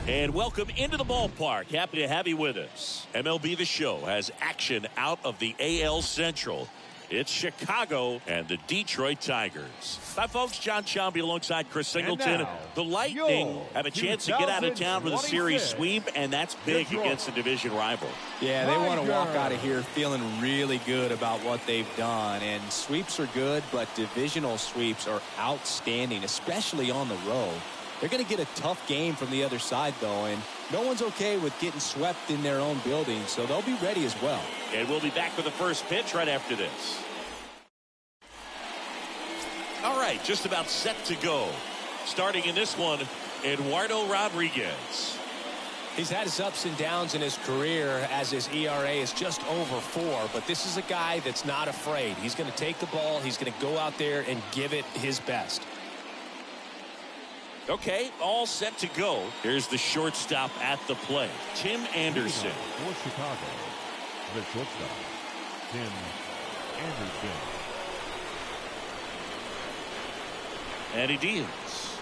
And welcome into the ballpark. Happy to have you with us. MLB The Show has action out of the AL Central. It's Chicago and the Detroit Tigers. Hi, folks. John Chomby alongside Chris Singleton. The Lightning have a chance to get out of town with a series sweep, and that's big against a division rival. Yeah, they want to walk out of here feeling really good about what they've done. And sweeps are good, but divisional sweeps are outstanding, especially on the road. They're going to get a tough game from the other side, though, and no one's okay with getting swept in their own building, so they'll be ready as well. And we'll be back with the first pitch right after this. All right, just about set to go. Starting in this one, Eduardo Rodriguez. He's had his ups and downs in his career as his ERA is just over 4, but this is a guy that's not afraid. He's going to take the ball, he's going to go out there and give it his best. Okay, all set to go. Here's the shortstop at the plate, Tim Anderson. For Chicago, the shortstop, Tim Anderson. And he deals.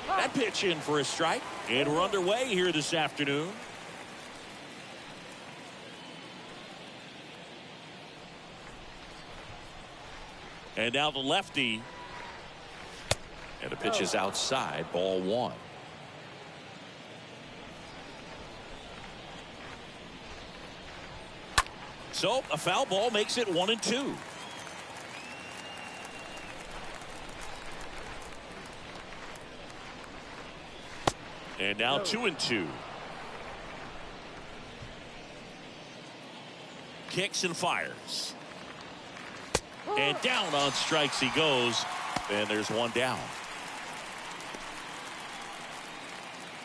That pitch in for a strike. And we're underway here this afternoon. And now the lefty. And the pitch is outside, ball 1. So a foul ball makes it 1-2. And now 2-2. Kicks and fires. And down on strikes he goes. And there's one down.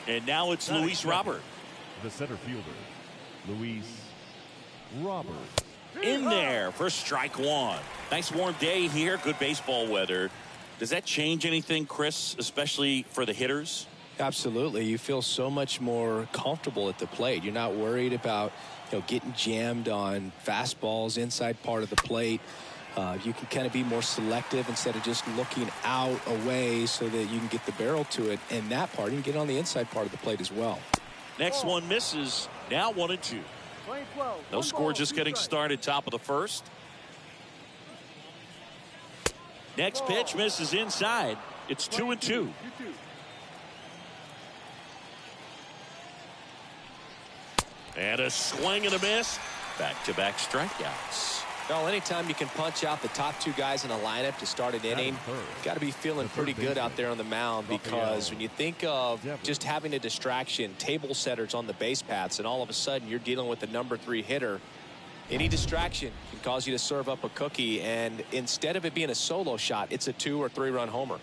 And now it's Luis Robert. The center fielder, Luis Robert. In there for strike 1. Nice warm day here. Good baseball weather. Does that change anything, Chris, especially for the hitters? Absolutely. You feel so much more comfortable at the plate. You're not worried about, getting jammed on fastballs inside part of the plate. You can kind of be more selective instead of just looking out away so that you can get the barrel to it. And that part, you can get on the inside part of the plate as well. Next one misses. Now 1-2. No score, just getting started, top of the first. Next pitch misses inside. It's 2-2. And a swing and a miss. Back-to-back strikeouts. Well, anytime you can punch out the top 2 guys in a lineup to start an inning, got to be feeling pretty good out there on the mound, because when you think of just having a distraction, table setters on the base paths, and all of a sudden you're dealing with the number 3 hitter, any distraction can cause you to serve up a cookie, and instead of it being a solo shot, it's a 2 or 3 run homer.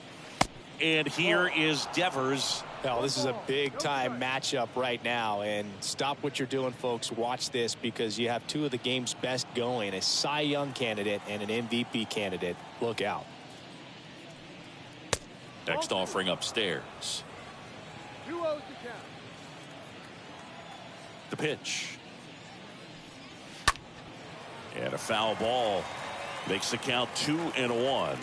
And here is Devers. Well, this is a big-time matchup right now, and stop what you're doing, folks. Watch this, because you have 2 of the game's best going, a Cy Young candidate and an MVP candidate. Look out. Next offering upstairs. The pitch. And a foul ball makes the count 2-1.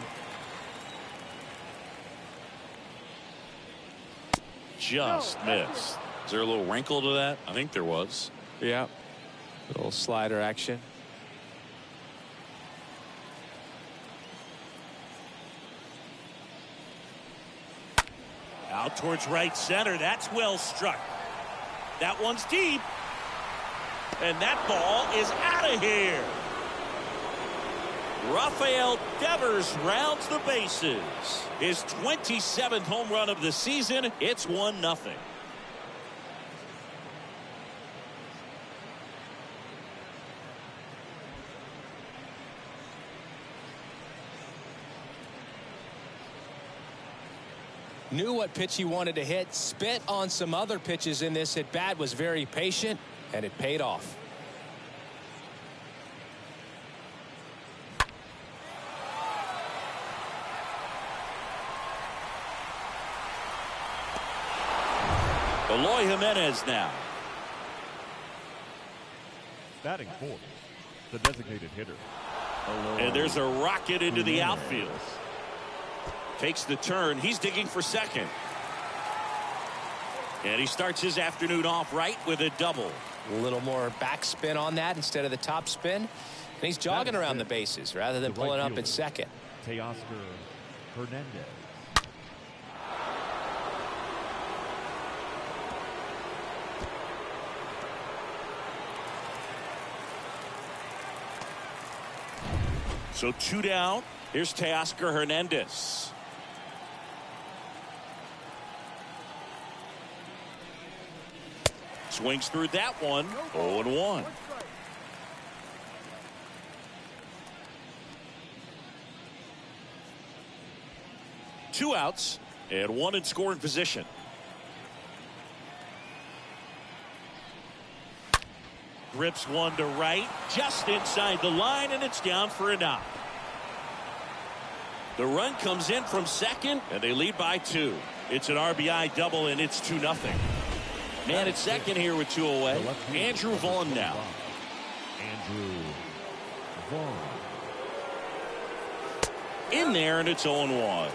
Just missed. Is there a little wrinkle to that? I think there was. Yeah. Little slider action. Out towards right center. That's well struck. That one's deep. And that ball is out of here. Rafael Devers rounds the bases. His 27th home run of the season. It's 1-0. Knew what pitch he wanted to hit. Spit on some other pitches in this at bat. Was very patient, and it paid off. Eloy Jimenez now. Batting fourth, the designated hitter. And there's a rocket into the outfield. Takes the turn. He's digging for second. And he starts his afternoon off right with a double. A little more backspin on that instead of the top spin. And he's jogging around the bases rather than pulling up at second. Teoscar Hernandez. So 2 down. Here's Teoscar Hernandez. Swings through that one. 0-1. Two outs and one in scoring position. Rips one to right, just inside the line, and it's down for a knock. The run comes in from second, and they lead by 2. It's an RBI double, and it's 2-0. Man at second here with 2 away. Andrew Vaughn now. Andrew Vaughn. In there, and it's 0-1.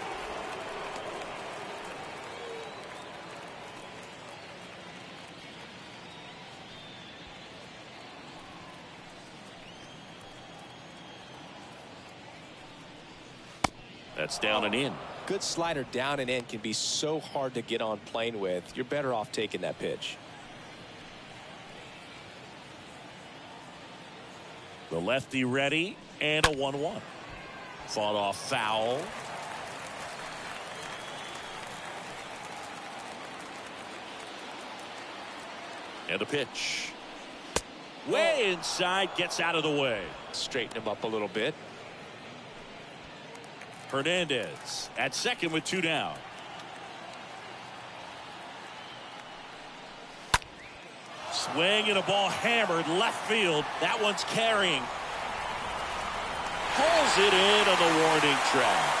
That's down and in. Good slider down and in can be so hard to get on plane with. You're better off taking that pitch. The lefty ready, and a 1-1. Fought off foul. And a pitch. Way inside, gets out of the way. Straighten him up a little bit. Hernandez at second with 2 down. Swing and a ball hammered left field. That one's carrying. Pulls it in on the warning track.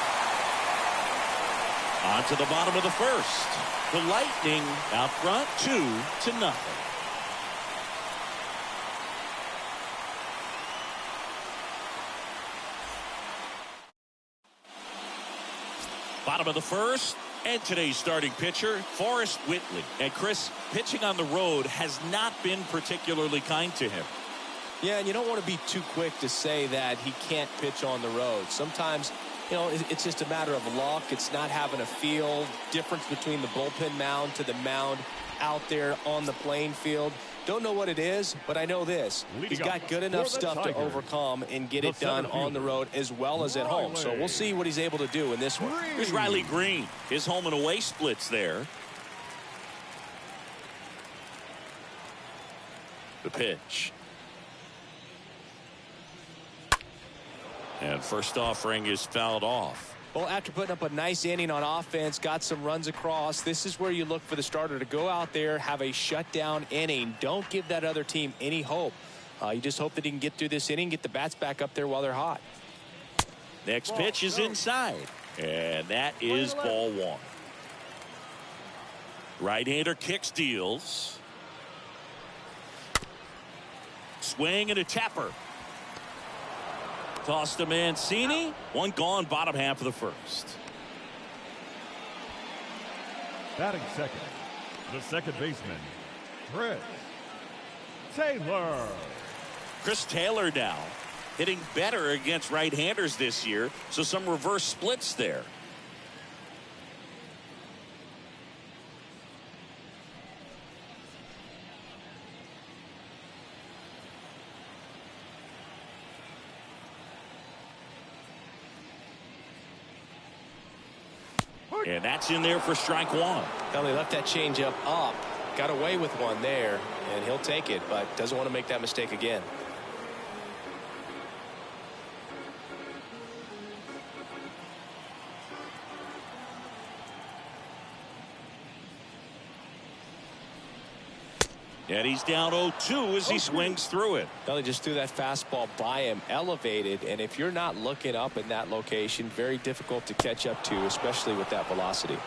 On to the bottom of the first. The Lightning out front 2-0. Bottom of the first, and today's starting pitcher, Forrest Whitley. And Chris, pitching on the road has not been particularly kind to him. Yeah, and you don't want to be too quick to say that he can't pitch on the road. Sometimes, you know, it's just a matter of luck. It's not having a feel. Difference between the bullpen mound to the mound out there on the playing field. Don't know what it is, but I know this. He's got good enough stuff to overcome and get it done on the road as well as at home. So we'll see what he's able to do in this one. Here's Riley Green. His home and away splits there. The pitch. And first offering is fouled off. Well, after putting up a nice inning on offense, got some runs across, this is where you look for the starter to go out there, have a shutdown inning. Don't give that other team any hope. You just hope that he can get through this inning, get the bats back up there while they're hot. Next pitch is inside, and that is ball 1. Right-hander kicks, deals. Swing and a tapper. Toss to Mancini. One gone, bottom half of the first. Batting second, the second baseman, Chris Taylor. Chris Taylor now hitting better against right-handers this year, so some reverse splits there. And that's in there for strike 1. Well, he left that changeup up, got away with one there, and he'll take it, but doesn't want to make that mistake again. And he's down 0-2 as he swings through it. Well, he just threw that fastball by him, elevated, and if you're not looking up in that location, very difficult to catch up to, especially with that velocity.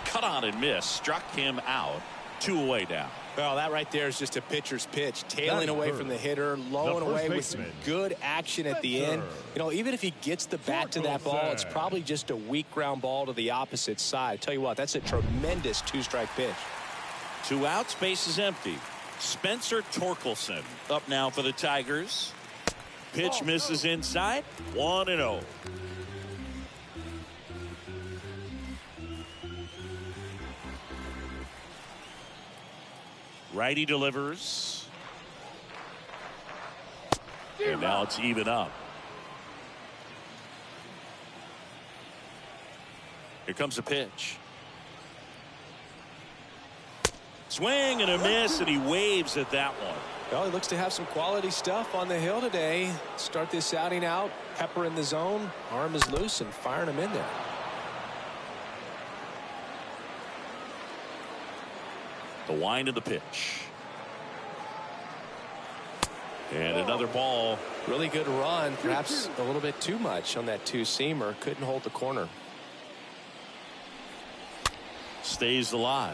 Cut on and miss, struck him out. 2 away now. Well, that right there is just a pitcher's pitch, tailing away from the hitter, low and away with some good action at the end. You know, even if he gets the bat to that ball, it's probably just a weak ground ball to the opposite side. Tell you what, that's a tremendous 2-strike pitch. 2 outs, base is empty. Spencer Torkelson up now for the Tigers. Pitch misses inside. 1-0. Righty delivers. And now it's even up. Here comes a pitch. Swing and a miss, and he waves at that one. Well, he looks to have some quality stuff on the hill today. Start this outing out. Pepper in the zone. Arm is loose and firing him in there. The wind of the pitch. And another ball. Really good run. Perhaps a little bit too much on that two-seamer. Couldn't hold the corner. Stays alive.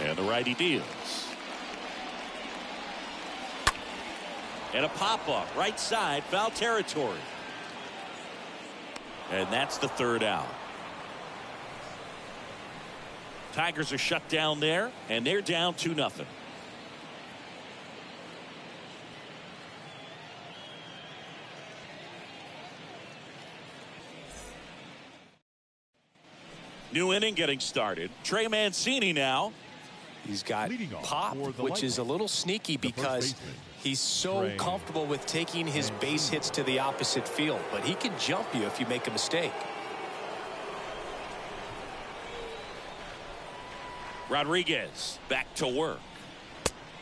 And the righty deals. And a pop-up. Right side. Foul territory. And that's the 3rd out. Tigers are shut down there, and they're down 2-0. New inning getting started. Trey Mancini now. He's got pop, which is a little sneaky because he's so comfortable with taking his base hits to the opposite field. But he can jump you if you make a mistake. Rodriguez back to work.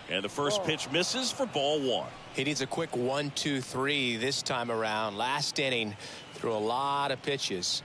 And the first pitch misses for ball 1. He needs a quick 1-2-3 this time around. Last inning threw a lot of pitches.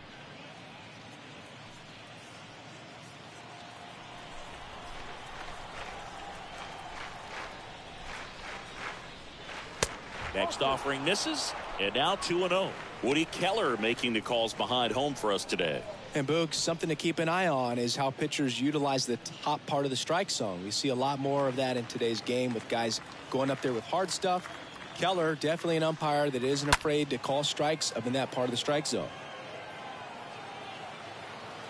Next offering misses, and now 2-0. Woody Keller making the calls behind home for us today. And Boog, something to keep an eye on is how pitchers utilize the top part of the strike zone. We see a lot more of that in today's game with guys going up there with hard stuff. Keller, definitely an umpire that isn't afraid to call strikes up in that part of the strike zone.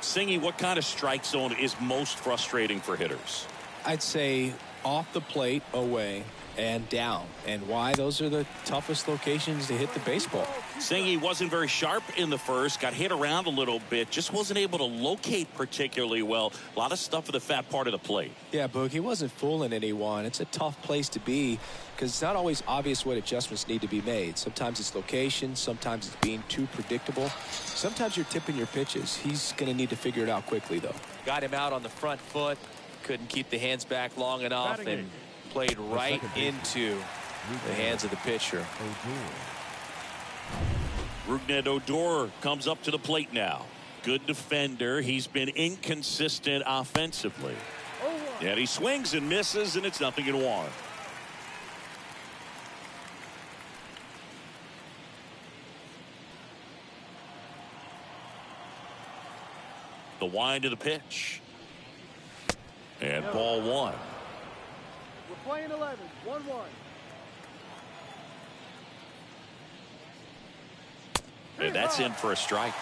Singy, what kind of strike zone is most frustrating for hitters? I'd say off the plate, away, and down. And why? Those are the toughest locations to hit the baseball. Singy wasn't very sharp in the first, got hit around a little bit, just wasn't able to locate particularly well. A lot of stuff for the fat part of the plate. Yeah, Boog, he wasn't fooling anyone. It's a tough place to be because it's not always obvious what adjustments need to be made. Sometimes it's location, sometimes it's being too predictable. Sometimes you're tipping your pitches. He's going to need to figure it out quickly, though. Got him out on the front foot. Couldn't keep the hands back long enough and played right into the hands of the pitcher. Rougned Odor comes up to the plate now. Good defender. He's been inconsistent offensively. And he swings and misses, and it's 0-1. The wind of the pitch. And ball 1. We're playing 11, 1-1. And that's in for a strike.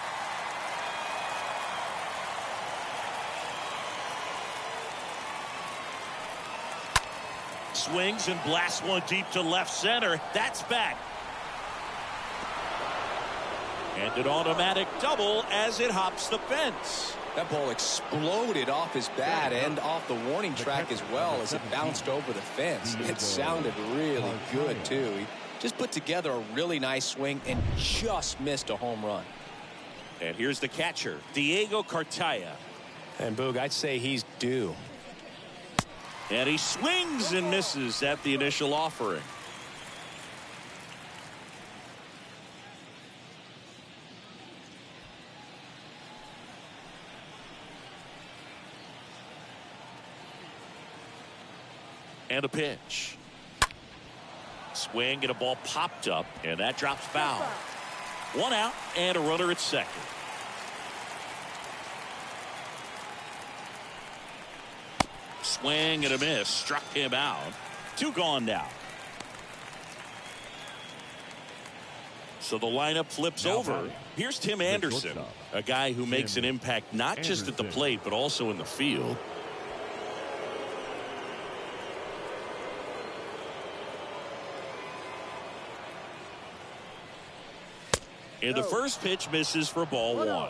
Swings and blasts one deep to left center. That's back. And an automatic double as it hops the fence. That ball exploded off his bat and off the warning track as well as it bounced over the fence. It sounded really good, too. He just put together a really nice swing and just missed a home run. And here's the catcher, Diego Cartaya. And Boog, I'd say he's due. And he swings and misses at the initial offering. And a pitch. Swing and a ball popped up, and that drops foul. 1 out and a runner at second. Swing and a miss. Struck him out. 2 gone now. So the lineup flips over. Here's Tim Anderson, a guy who makes an impact not just at the plate, but also in the field. And the first pitch misses for ball 1.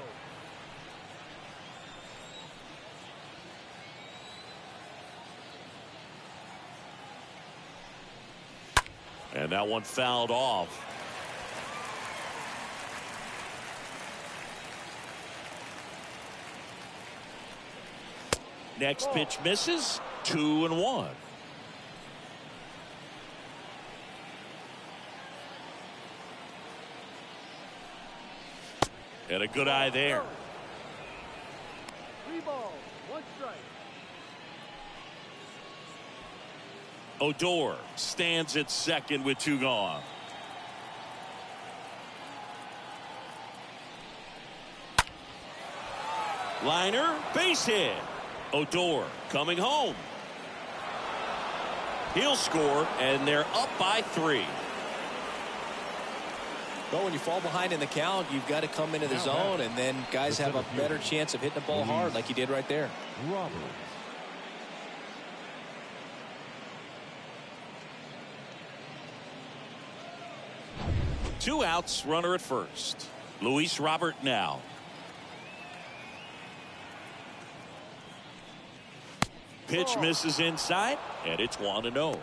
And that one fouled off. Next pitch misses. 2-1. And a good eye there. 3 balls, 1 strike. Odor stands at second with 2 gone. Liner, base hit. Odor coming home. He'll score, and they're up by 3. Well, when you fall behind in the count, you've got to come into the zone, and then guys have a better chance of hitting the ball hard like you did right there. Robert. Two outs, runner at first. Luis Robert now. Pitch misses inside, and it's 1-0.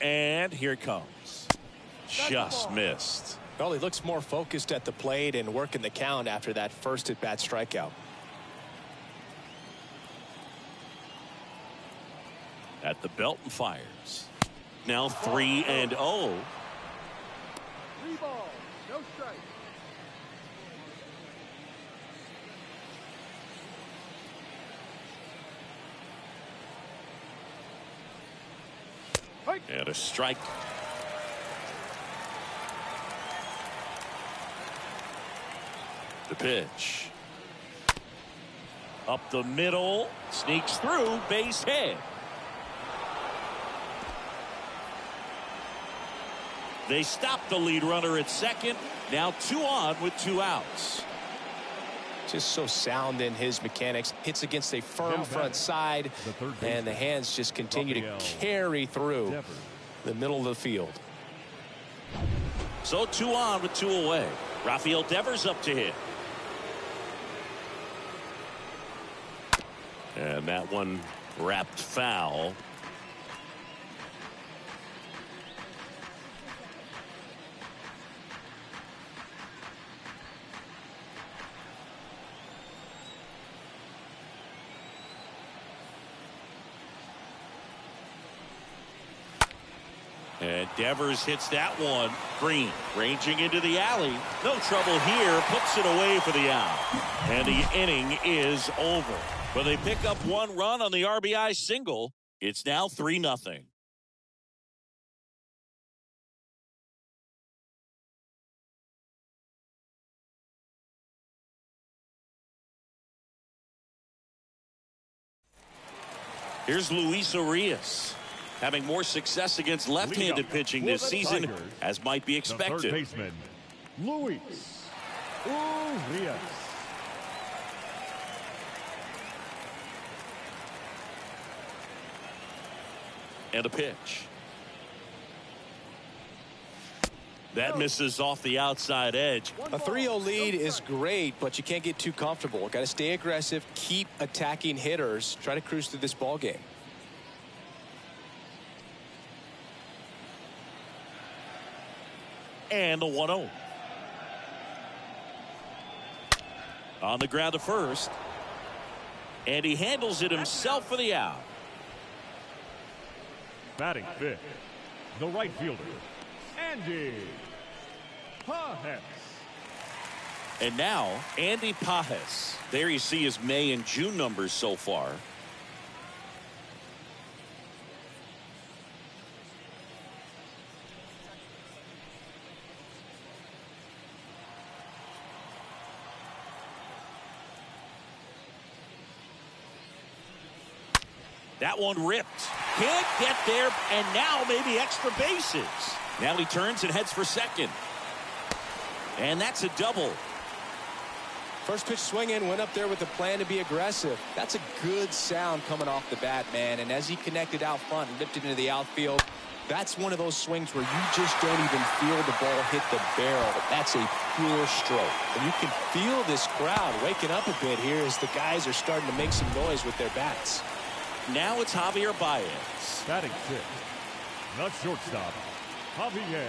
And here it comes. Just missed. Well, he looks more focused at the plate and working the count after that first at-bat strikeout. At the belt and fires. Now 3-0. 3 balls, no strike. And a strike. The pitch. Up the middle. Sneaks through. Base hit. They stop the lead runner at second. Now 2 on with 2 outs. Just so sound in his mechanics. Hits against a firm front side, and the hands just continue to carry through the middle of the field. So 2 on with 2 away. Rafael Devers up to hit. And that one wrapped foul. And Devers hits that one. Green ranging into the alley. No trouble here. Puts it away for the out. And the inning is over. But they pick up 1 run on the RBI single. It's now 3-0. Here's Luis Urias, having more success against left-handed pitching this season, as might be expected. The third baseman, Luis Urias. And a pitch. That misses off the outside edge. A 3-0 lead is great, but you can't get too comfortable. Got to stay aggressive, keep attacking hitters, try to cruise through this ball game. And the 1-0. On the ground to first. And he handles it himself for the out. Batting fifth, the right fielder, Andy Pajes. And now, Andy Pajes. There you see his May and June numbers so far. That one ripped. Can't get there, and now maybe extra bases. Now he turns and heads for second. And that's a double. First pitch swinging, went up there with the plan to be aggressive. That's a good sound coming off the bat, man. And as he connected out front and lifted into the outfield, that's one of those swings where you just don't even feel the ball hit the barrel. That's a pure stroke. And you can feel this crowd waking up a bit here as the guys are starting to make some noise with their bats. Now it's Javier Baez. Batting six, the shortstop, Javier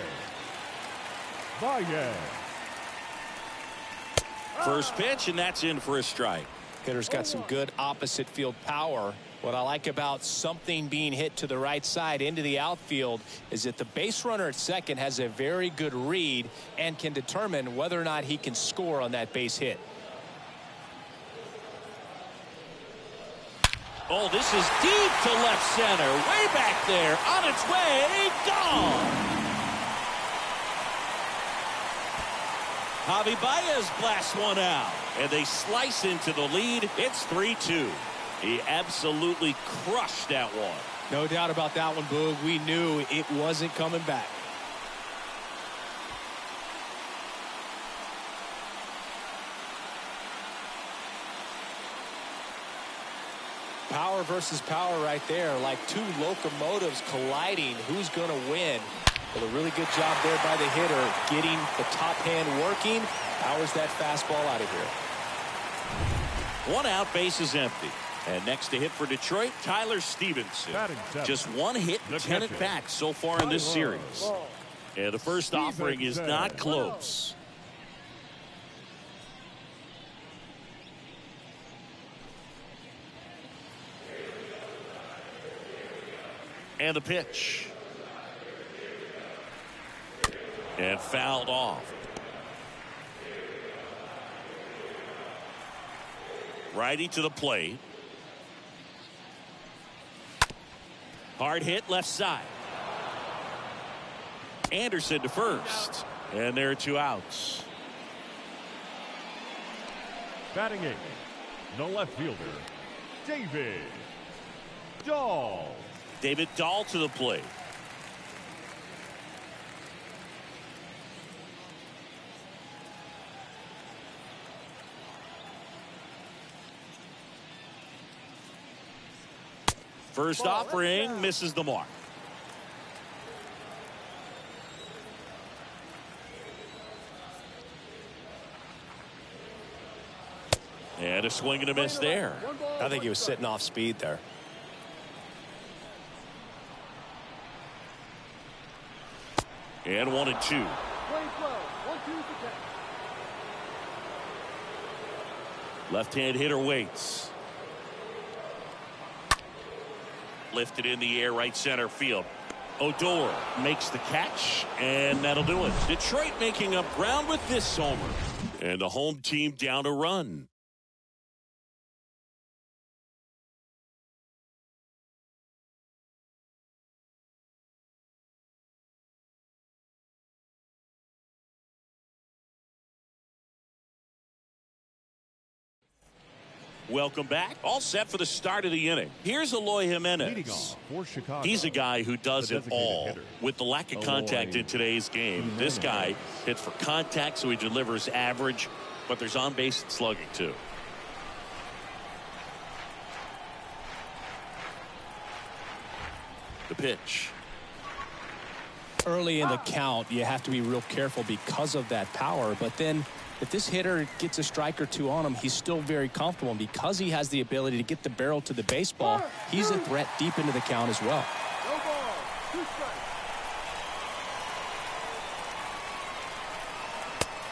Baez. First pitch, and that's in for a strike. Hitter's got some good opposite field power. What I like about something being hit to the right side into the outfield is that the base runner at second has a very good read and can determine whether or not he can score on that base hit. Oh, this is deep to left center. Way back there. On its way. Gone. Javi Baez blasts one out. And they slice into the lead. It's 3-2. He absolutely crushed that one. No doubt about that one, Boog. We knew it wasn't coming back. Power versus power right there, like two locomotives colliding. Who's going to win? Well, a really good job there by the hitter, getting the top hand working. Powers that fastball out of here. One out, base is empty. And next to hit for Detroit, Tyler Stevenson. Just one hit and 10 at bats so far in this series. And the first offering is not close. And the pitch. And fouled off. Righty to the plate. Hard hit left side. Anderson to first. And there are two outs. Batting eight, the left fielder, David Dahl. David Dahl to the plate. First offering misses the mark. And a swing and a miss there. I think he was sitting off speed there. And 1-2. 1-2 Left-hand hitter waits. Lifted in the air, right center field. Odor makes the catch, and that'll do it. Detroit making up ground with this homer. And the home team down a run. Welcome back. All set for the start of the inning. Here's Eloy Jimenez. He's a guy who does it all. With the lack of contact in today's game, this guy hits for contact, so he delivers average, but there's on-base slugging too. The pitch. Early in the count, you have to be real careful because of that power, but then if this hitter gets a strike or two on him, he's still very comfortable. And because he has the ability to get the barrel to the baseball, he's a threat deep into the count as well. No ball. 2 strikes.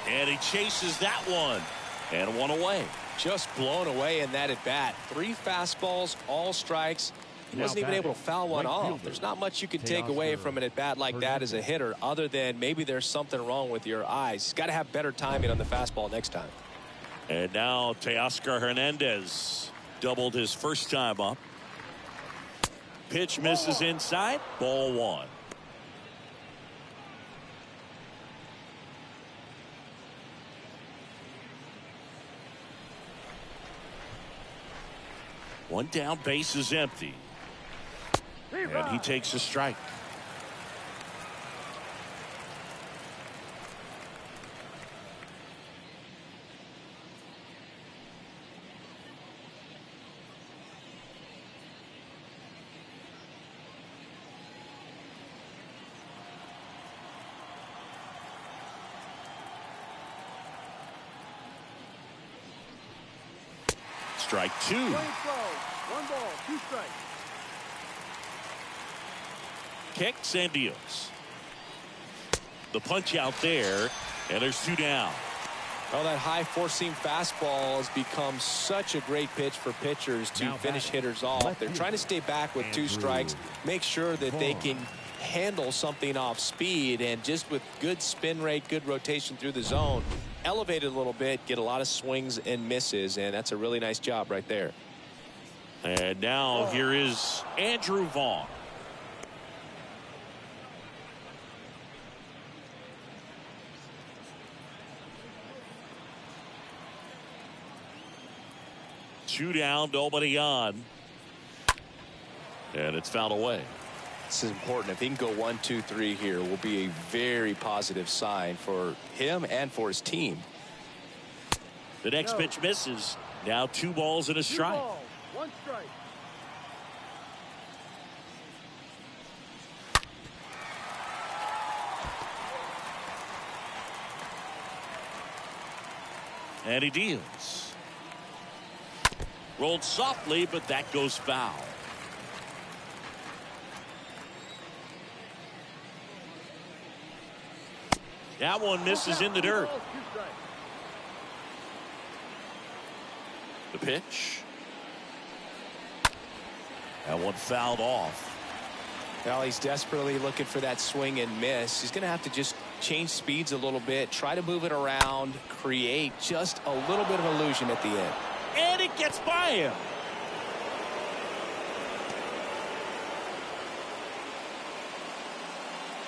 And he chases that one. And one away. Just blown away in that at bat. 3 fastballs, all strikes. He wasn't even able to foul one off. There's not much you can take away from an at bat like that as a hitter, other than maybe there's something wrong with your eyes. He's got to have better timing on the fastball next time. And now Teoscar Hernandez doubled his first time up. Pitch misses inside. Ball 1. One down, base is empty. And he takes a strike. Strike two. 1 ball, 2 strikes. Kicks and deals. The punch out there, and there's 2 down. Well, that high four-seam fastball has become such a great pitch for pitchers to finish hitters off. They're trying to stay back with 2 strikes, make sure that they can handle something off speed, and just with good spin rate, good rotation through the zone, elevate it a little bit, get a lot of swings and misses, and that's a really nice job right there. And now here is Andrew Vaughn. Two down, nobody on. And it's fouled away. This is important. If he can go 1, 2, 3 here, will be a very positive sign for him and for his team. The next pitch misses. Now 2 balls and a 2 strike. balls, 1 strike. And he deals. Rolled softly, but that goes foul. That one misses in the dirt. The pitch. That one fouled off. Well, he's desperately looking for that swing and miss. He's going to have to just change speeds a little bit, try to move it around, create just a little bit of illusion at the end. And it gets by him.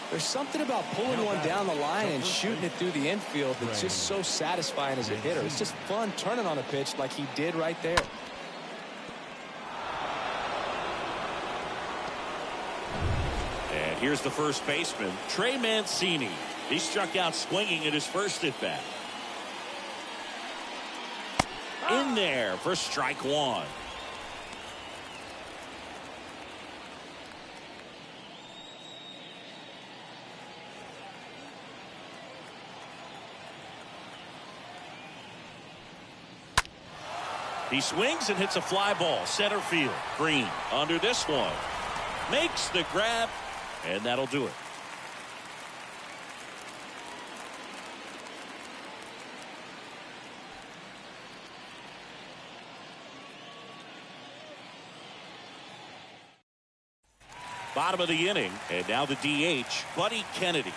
There's something about pulling one down the line and shooting it through the infield that's just so satisfying as a hitter. It's just fun turning on a pitch like he did right there. And here's the first baseman, Trey Mancini. He struck out swinging at his first at bat. In there for strike 1. He swings and hits a fly ball center field. Green under this one, makes the grab, and that'll do it. Bottom of the inning, and now the DH, Buddy Kennedy.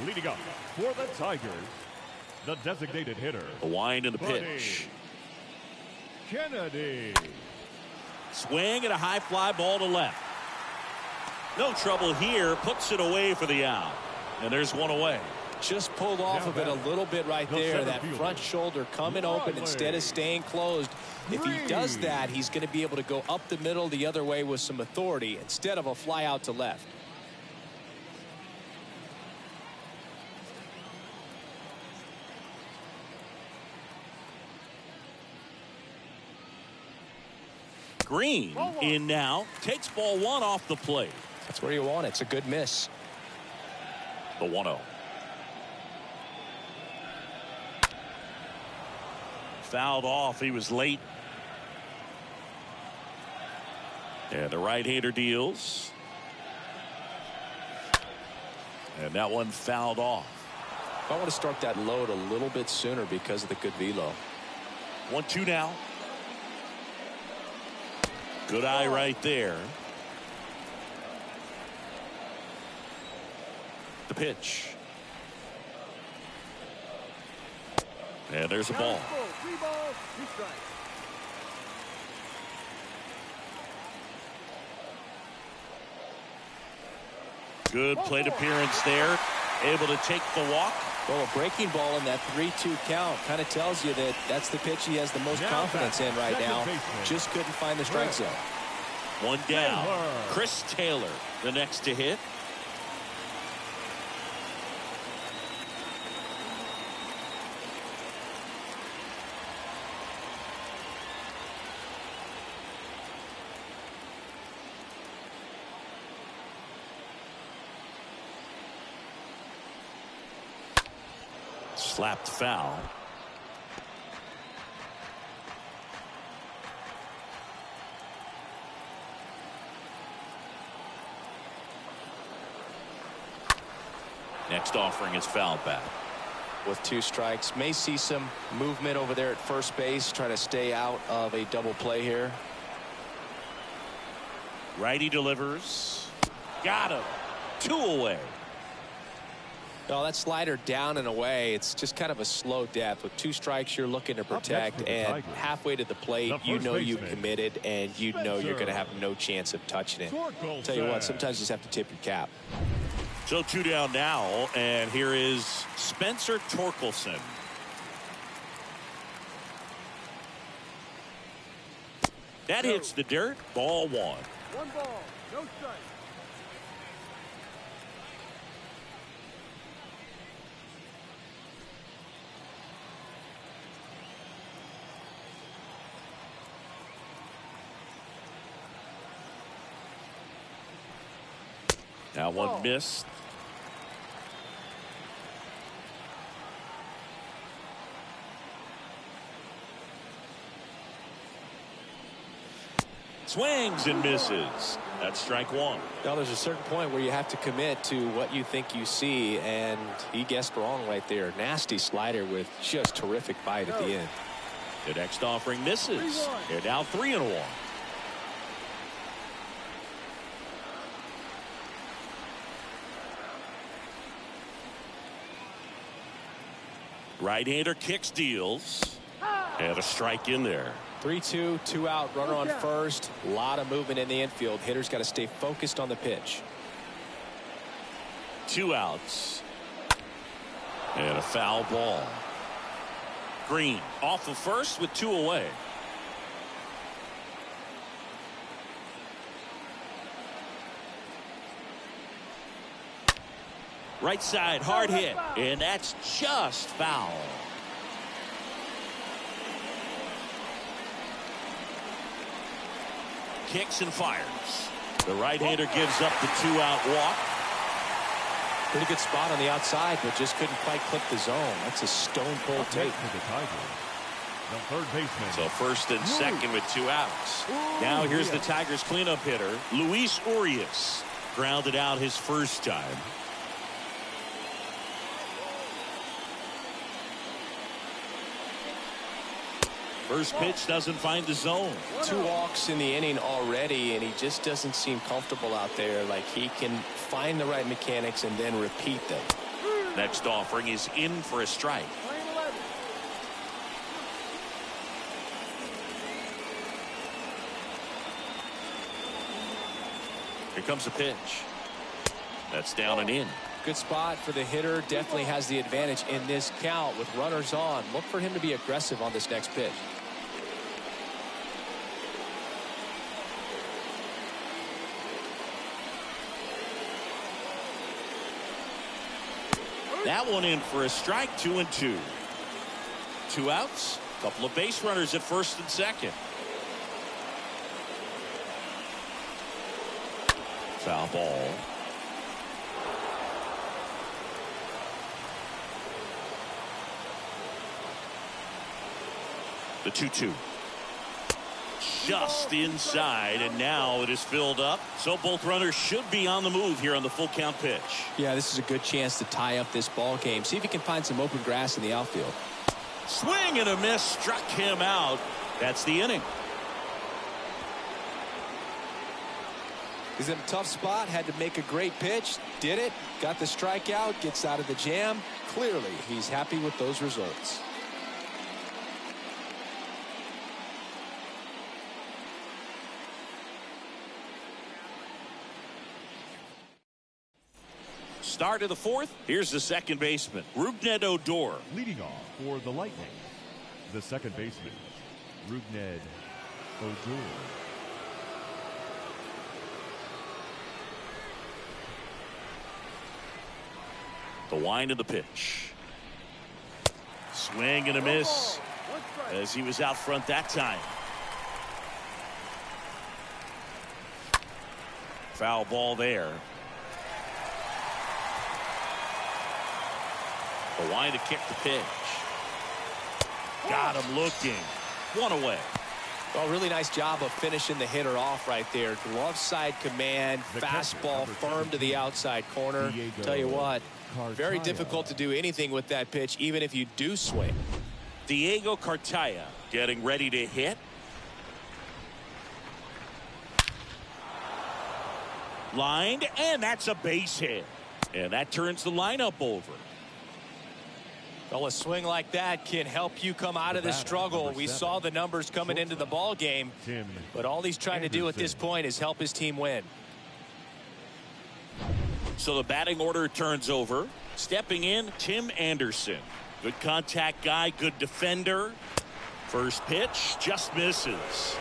Leading up for the Tigers, the designated hitter. The wind and the Buddy pitch. Kennedy. Swing and a high fly ball to left. No trouble here, puts it away for the out. And there's one away. Just pulled off of it a little bit right there. That front shoulder coming open instead of staying closed. If he does that, he's going to be able to go up the middle the other way with some authority instead of a fly out to left. Green in now, takes ball 1 off the plate. That's where you want it. It's a good miss. The 1-0. Fouled off. He was late. And the right-hander deals. And that one fouled off. I want to start that load a little bit sooner because of the good velo. 1-2 now. Good eye right there. The pitch. And there's a ball. 3 balls, 2 strikes. Good plate appearance there. Able to take the walk. Well, a breaking ball in that 3-2 count kind of tells you that that's the pitch he has the most confidence in right now. Just couldn't find the strike zone. One down. Chris Taylor, the next to hit. Slapped foul. Next offering is fouled back. With 2 strikes, may see some movement over there at first base, trying to stay out of a double play here. Righty delivers. Got him. 2 away. Oh, that slider down and away. It's just kind of a slow death. With 2 strikes, you're looking to protect, and halfway to the plate, you know you've committed, and you know you're going to have no chance of touching it. I'll tell you what, sometimes you just have to tip your cap. So 2 down now, and here is Spencer Torkelson. That hits the dirt. Ball 1. 1 ball, no strike. Now 1 missed. Swings and misses. That's strike 1. Now there's a certain point where you have to commit to what you think you see, and he guessed wrong right there. Nasty slider with just terrific bite at the end. The next offering misses. They're now 3-1. Right-hander kicks, deals, and a strike in there. 3-2, 2 out, runner on first. A lot of movement in the infield. Hitter's got to stay focused on the pitch. 2 outs. And a foul ball. Green off of first with 2 away. Right side, hard hit, and that's just foul. Kicks and fires. The right-hander gives up the 2-out walk. Pretty good spot on the outside, but just couldn't quite click the zone. That's a stone cold take. The third baseman. So first and second with 2 outs. Now here's the Tigers cleanup hitter, Luis Urias. Grounded out his first time. First pitch doesn't find the zone. 2 walks in the inning already, and he just doesn't seem comfortable out there. Like he can find the right mechanics and then repeat them. Next offering is in for a strike. Here comes a pitch. That's down and in. Good spot for the hitter. Definitely has the advantage in this count with runners on. Look for him to be aggressive on this next pitch. That one in for a strike. 2-2. 2 outs. Couple of base runners at first and second. Foul ball. The 2-2. Just inside, and now it is filled up. So both runners should be on the move here on the full count pitch. Yeah, this is a good chance to tie up this ball game. See if he can find some open grass in the outfield. Swing and a miss, struck him out. That's the inning. He's in a tough spot, had to make a great pitch, did it, got the strikeout, gets out of the jam. Clearly, he's happy with those results. Start of the 4th. Here's the second baseman, Rougned Odor. Leading off for the Lightning, the second baseman, Rougned Odor. The wind of the pitch. Swing and a miss as he was out front that time. Foul ball there. The wind to kick the pitch. Got him looking. One away. Well, really nice job of finishing the hitter off right there. Glove side command, fastball firm to the outside corner. Tell you what, very difficult to do anything with that pitch, even if you do swing. Diego Cartaya getting ready to hit. Lined, and that's a base hit. And that turns the lineup over. Well, a swing like that can help you come out of the struggle. We saw the numbers coming into the ball game, but all he's trying to do at this point is help his team win. So the batting order turns over. Stepping in, Tim Anderson. Good contact guy, good defender. First pitch just misses.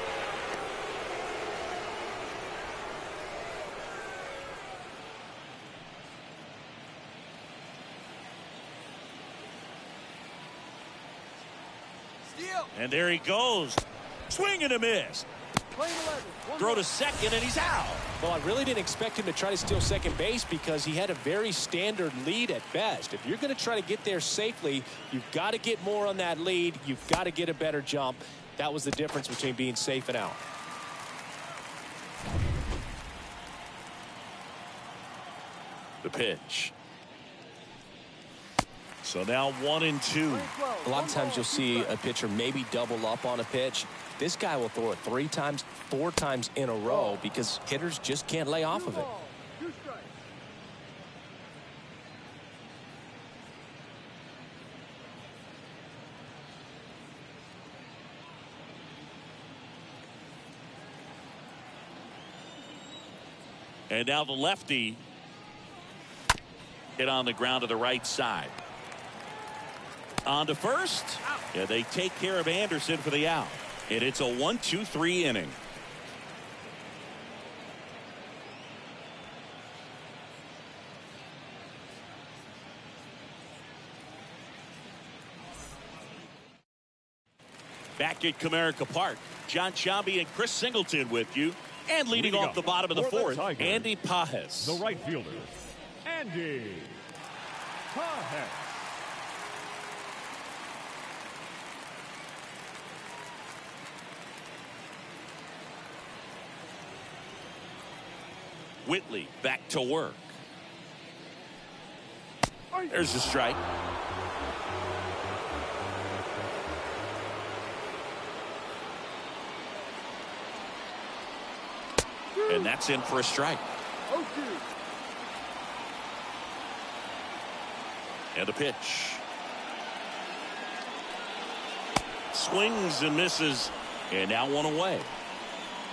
And there he goes. Swing and a miss. Throw to second, and he's out. Well, I really didn't expect him to try to steal second base because he had a very standard lead at best. If you're going to try to get there safely, you've got to get more on that lead. You've got to get a better jump. That was the difference between being safe and out. The pitch. So now 1-2. A lot of times you'll see a pitcher maybe double up on a pitch. This guy will throw it 3 times, 4 times in a row because hitters just can't lay off of it. And now the lefty hit on the ground to the right side. On to first. Yeah, they take care of Anderson for the out. And it's a 1-2-3 inning. Back at Comerica Park, John Sciambi and Chris Singleton with you. And leading off the bottom of the fourth, Andy Pages. The right fielder, Andy Pages. Whitley back to work. There's a strike. And that's in for a strike. And a pitch. Swings and misses. And now one away.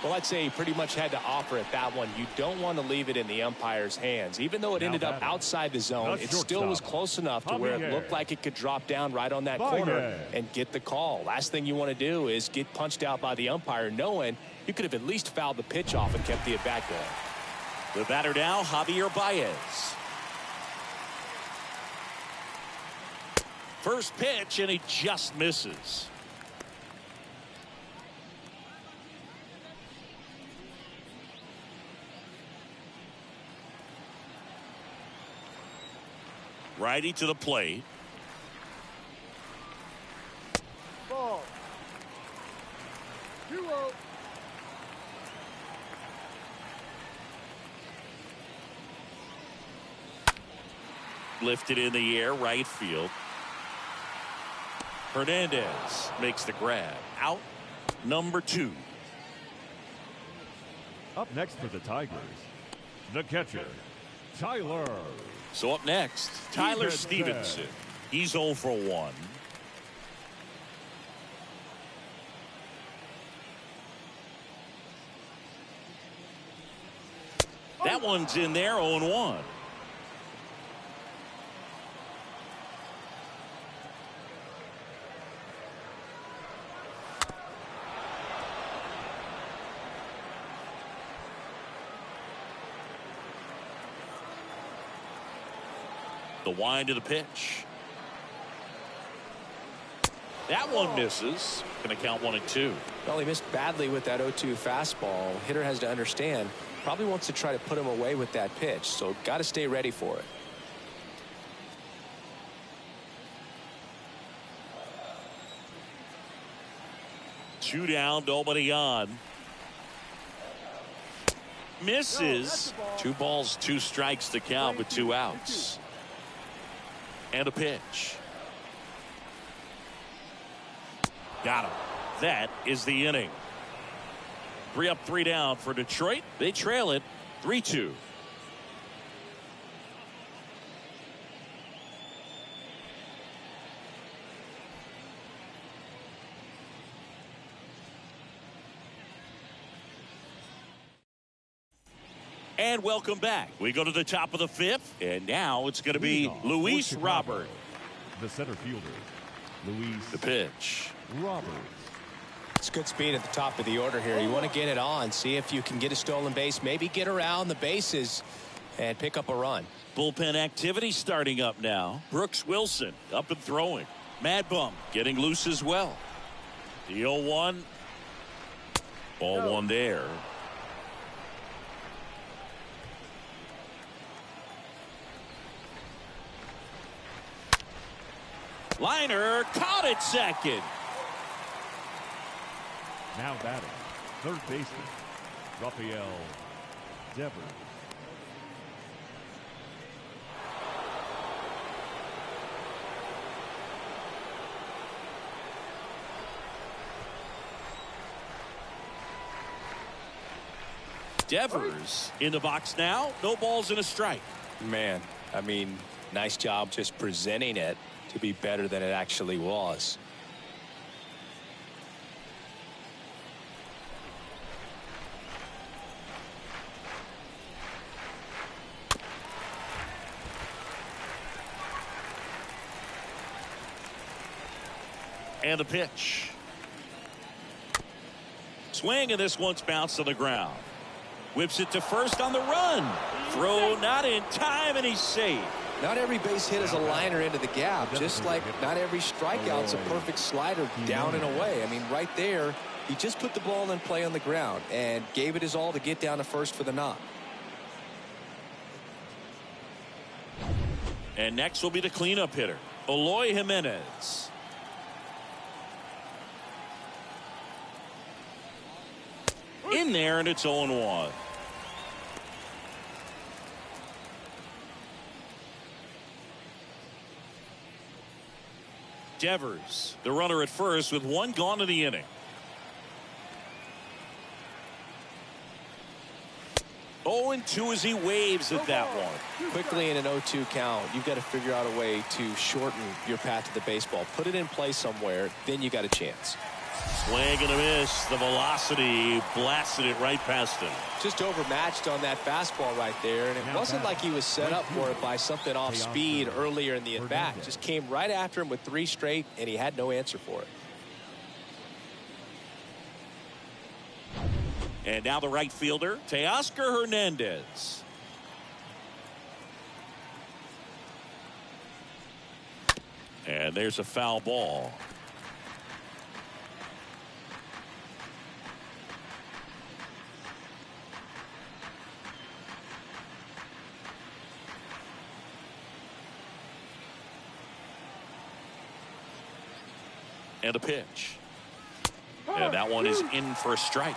Well, I'd say he pretty much had to offer at that one. You don't want to leave it in the umpire's hands. Even though it ended up outside the zone, it still was close enough to where it looked like it could drop down right on that corner and get the call. Last thing you want to do is get punched out by the umpire knowing you could have at least fouled the pitch off and kept the at-bat going. The batter now, Javier Baez. First pitch, and he just misses. Righty to the plate. Ball. 2-0. Lifted in the air, right field. Hernandez makes the grab. Out, number 2. Up next for the Tigers, the catcher, Tyler. So up next, Tyler Stevenson. He's 0 for 1. That one's in there, 0-1. The wind to the pitch. That one misses. Going to count 1-2. Well, he missed badly with that 0-2 fastball. Hitter has to understand, probably wants to try to put him away with that pitch, so got to stay ready for it. Two down, nobody on. Misses. 2 balls, 2 strikes to count with 2 outs. And a pitch. Got him. That is the inning. 3 up, 3 down for Detroit. They trail it 3-2. And welcome back. We go to the top of the 5th, and now it's going to be Luis Robert. The center fielder, Luis. The pitch. Robert. It's good speed at the top of the order here. You want to get it on, see if you can get a stolen base, maybe get around the bases and pick up a run. Bullpen activity starting up now. Brooks Wilson up and throwing. Mad Bum getting loose as well. The 0-1. Ball 1 there. Liner caught at second. Now batting, third baseman, Rafael Devers. Devers in the box now. No balls and a strike. Man, I mean, nice job just presenting it to be better than it actually was. And the pitch. Swing, and this one's bounced on the ground. Whips it to first on the run. Throw not in time, and he's safe. Not every base hit is a liner into the gap, just like not every strikeout's a perfect slider down and away. I mean, right there, he just put the ball in play on the ground and gave it his all to get down to first for the knock. And next will be the cleanup hitter, Eloy Jimenez. In there, and it's 0-1. Devers, the runner at first, with 1 gone in the inning. Oh, and 2 as he waves at that one. Quickly in an 0-2 count, you've got to figure out a way to shorten your path to the baseball. Put it in play somewhere, then you got a chance. Swing and a miss. The velocity blasted it right past him. Just overmatched on that fastball right there, and it wasn't like he was set up for it by something off speed earlier in the at-bat. Just came right after him with 3 straight, and he had no answer for it. And now the right fielder, Teoscar Hernandez. And there's a foul ball. And a pitch. And that one is in for a strike.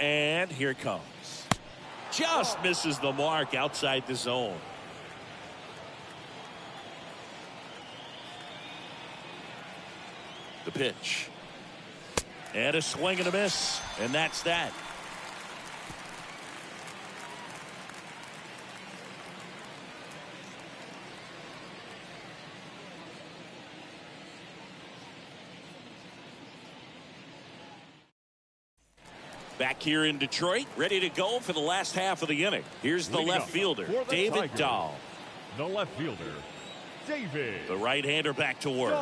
And here it comes. Just misses the mark outside the zone. The pitch. And a swing and a miss. And that's that. Back here in Detroit, ready to go for the last half of the inning. Here's the left fielder, David Dahl. The left fielder, David. The right-hander back to work.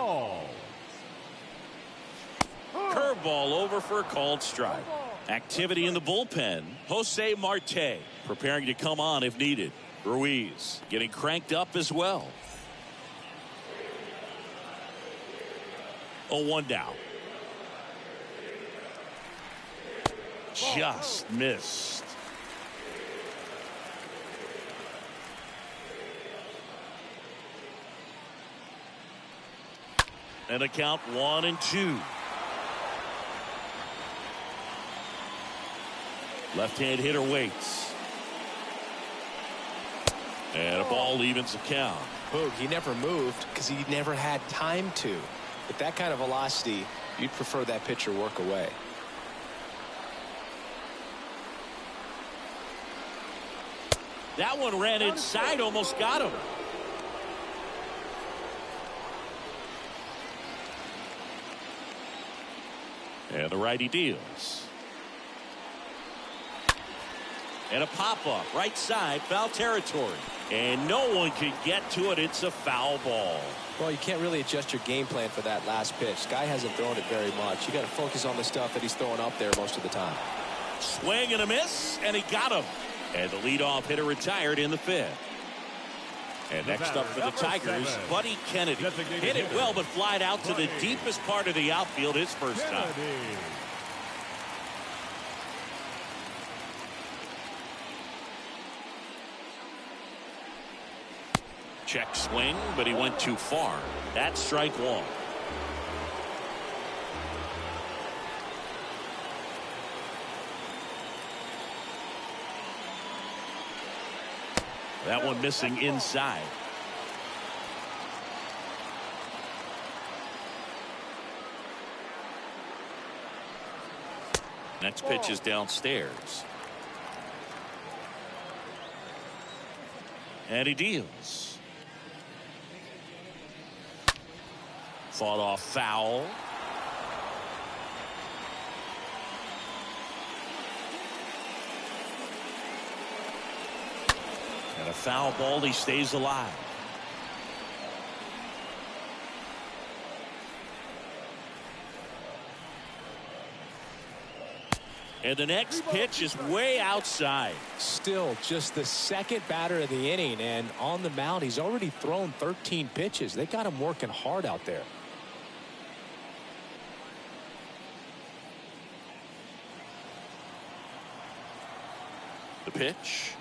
Curveball over for a called strike. Activity in the bullpen. Jose Marte preparing to come on if needed. Ruiz getting cranked up as well. 0-1 down. Just missed. And a count 1-2. Left-hand hitter waits. And a ball evens the count. Boog, he never moved because he never had time to. With that kind of velocity, you'd prefer that pitcher work away. That one ran inside, almost got him. And the righty deals. And a pop-up, right side, foul territory. And no one can get to it. It's a foul ball. Well, you can't really adjust your game plan for that last pitch. Guy hasn't thrown it very much. You got to focus on the stuff that he's throwing up there most of the time. Swing and a miss, and he got him. And the leadoff hitter retired in the fifth. And next up for the Tigers, Buddy Kennedy. Hit it well, but flied out to the deepest part of the outfield his first time. Check swing, but he went too far. That's strike one. That one missing inside. Next pitch is downstairs. And he deals. Fought off foul. And a foul ball, he stays alive. And the next pitch is way outside. Still just the second batter of the inning, and on the mound he's already thrown 13 pitches. They got him working hard out there. The pitch.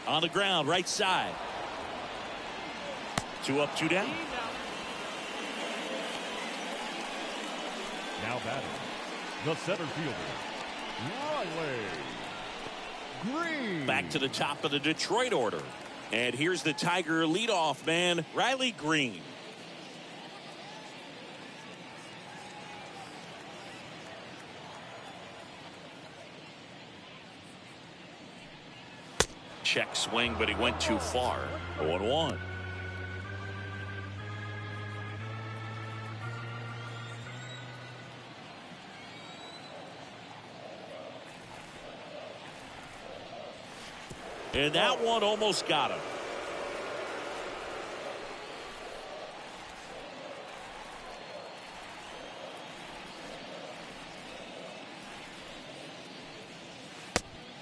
On the ground, right side. 2 up, 2 down. Now batting, the center fielder, Riley Green. Back to the top of the Detroit order. And here's the Tiger leadoff man, Riley Green. Check swing, but he went too far. 0-1. And that one almost got him.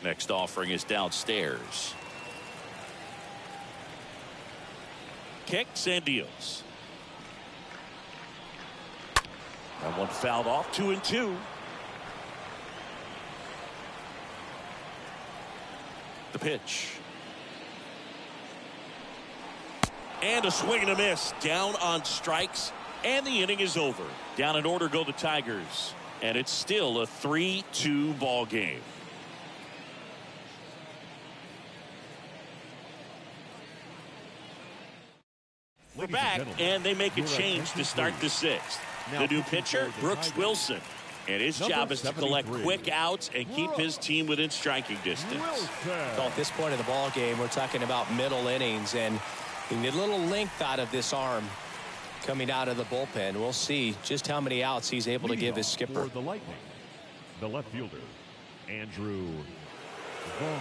Next offering is downstairs. Kicks and deals. That one fouled off. 2-2. The pitch. And a swing and a miss. Down on strikes. And the inning is over. Down in order go the Tigers. And it's still a 3-2 ball game. We're back, and they make a change to start the sixth. The new pitcher, Brooks Wilson. And his job is to collect quick outs and keep his team within striking distance. So at this point in the ball game, we're talking about middle innings, and we need a little length out of this arm coming out of the bullpen. We'll see just how many outs he's able to give his skipper. For the Lightning, the left fielder, Andrew Vaughn.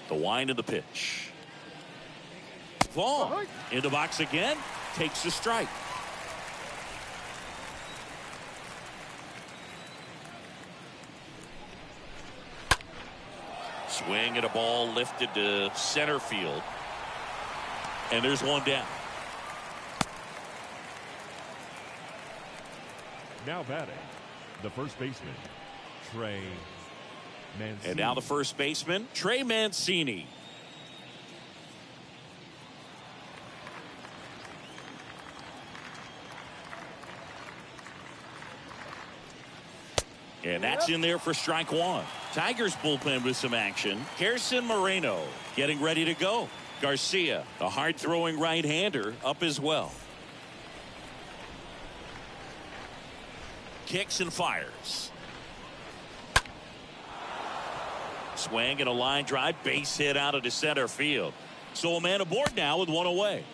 The wind of the pitch. Vaughn in the box again, takes the strike. Swing and a ball lifted to center field. And there's one down. Now batting, the first baseman, Trey Mancini. And now the first baseman, Trey Mancini. And that's in there for strike one. Tigers bullpen with some action. Kerson Moreno getting ready to go. Garcia, a hard-throwing right-hander, up as well. Kicks and fires. Swing and a line drive, base hit out of the center field. So a man aboard now with one away.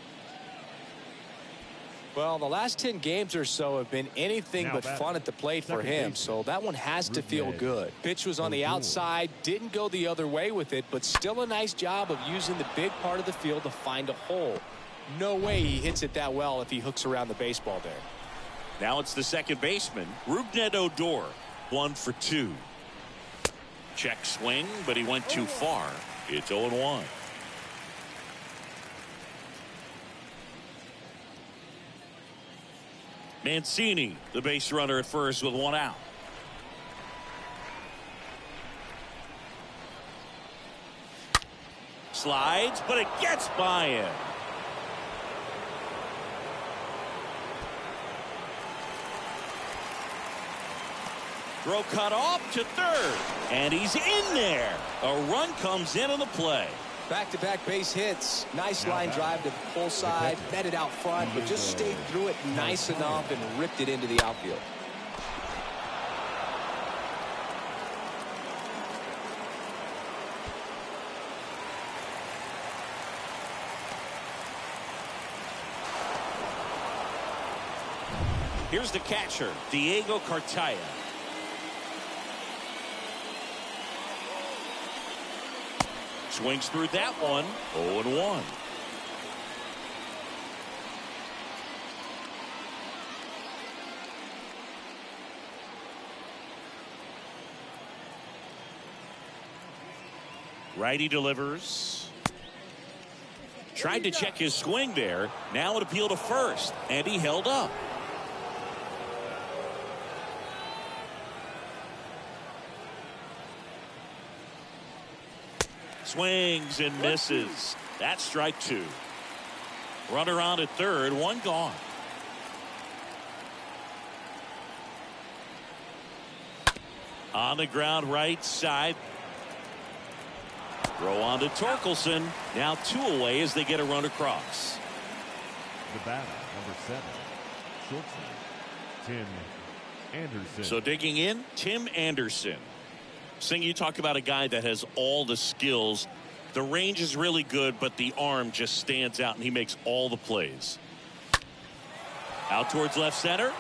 Well, the last 10 games or so have been anything now but fun at the plate for him, so that one has to feel good. Pitch was on the outside, didn't go the other way with it, but still a nice job of using the big part of the field to find a hole. No way he hits it that well if he hooks around the baseball there. Now it's the second baseman, Rougned Odor, 1 for 2. Check swing, but he went too far. It's 0-1. Mancini, the base runner at first with one out. Slides, but it gets by him. Throw cut off to third, and he's in there. A run comes in on the play. Back-to-back base hits. Nice line drive to the pull side, met it out front, but just stayed through it nice enough and ripped it into the outfield. Here's the catcher, Diego Cartaya. Swings through that one. 0-1. Righty delivers. Tried to check his swing there. Now an appeal to first, and he held up. Swings and misses. That's strike two. Runner on at third, one gone. On the ground right side. Throw on to Torkelson. Now 2 away as they get a run across. The batter, number 7, shortstop, Tim Anderson. So digging in, Tim Anderson. Sing, you talk about a guy that has all the skills. The range is really good, but the arm just stands out, and he makes all the plays. Out towards left center.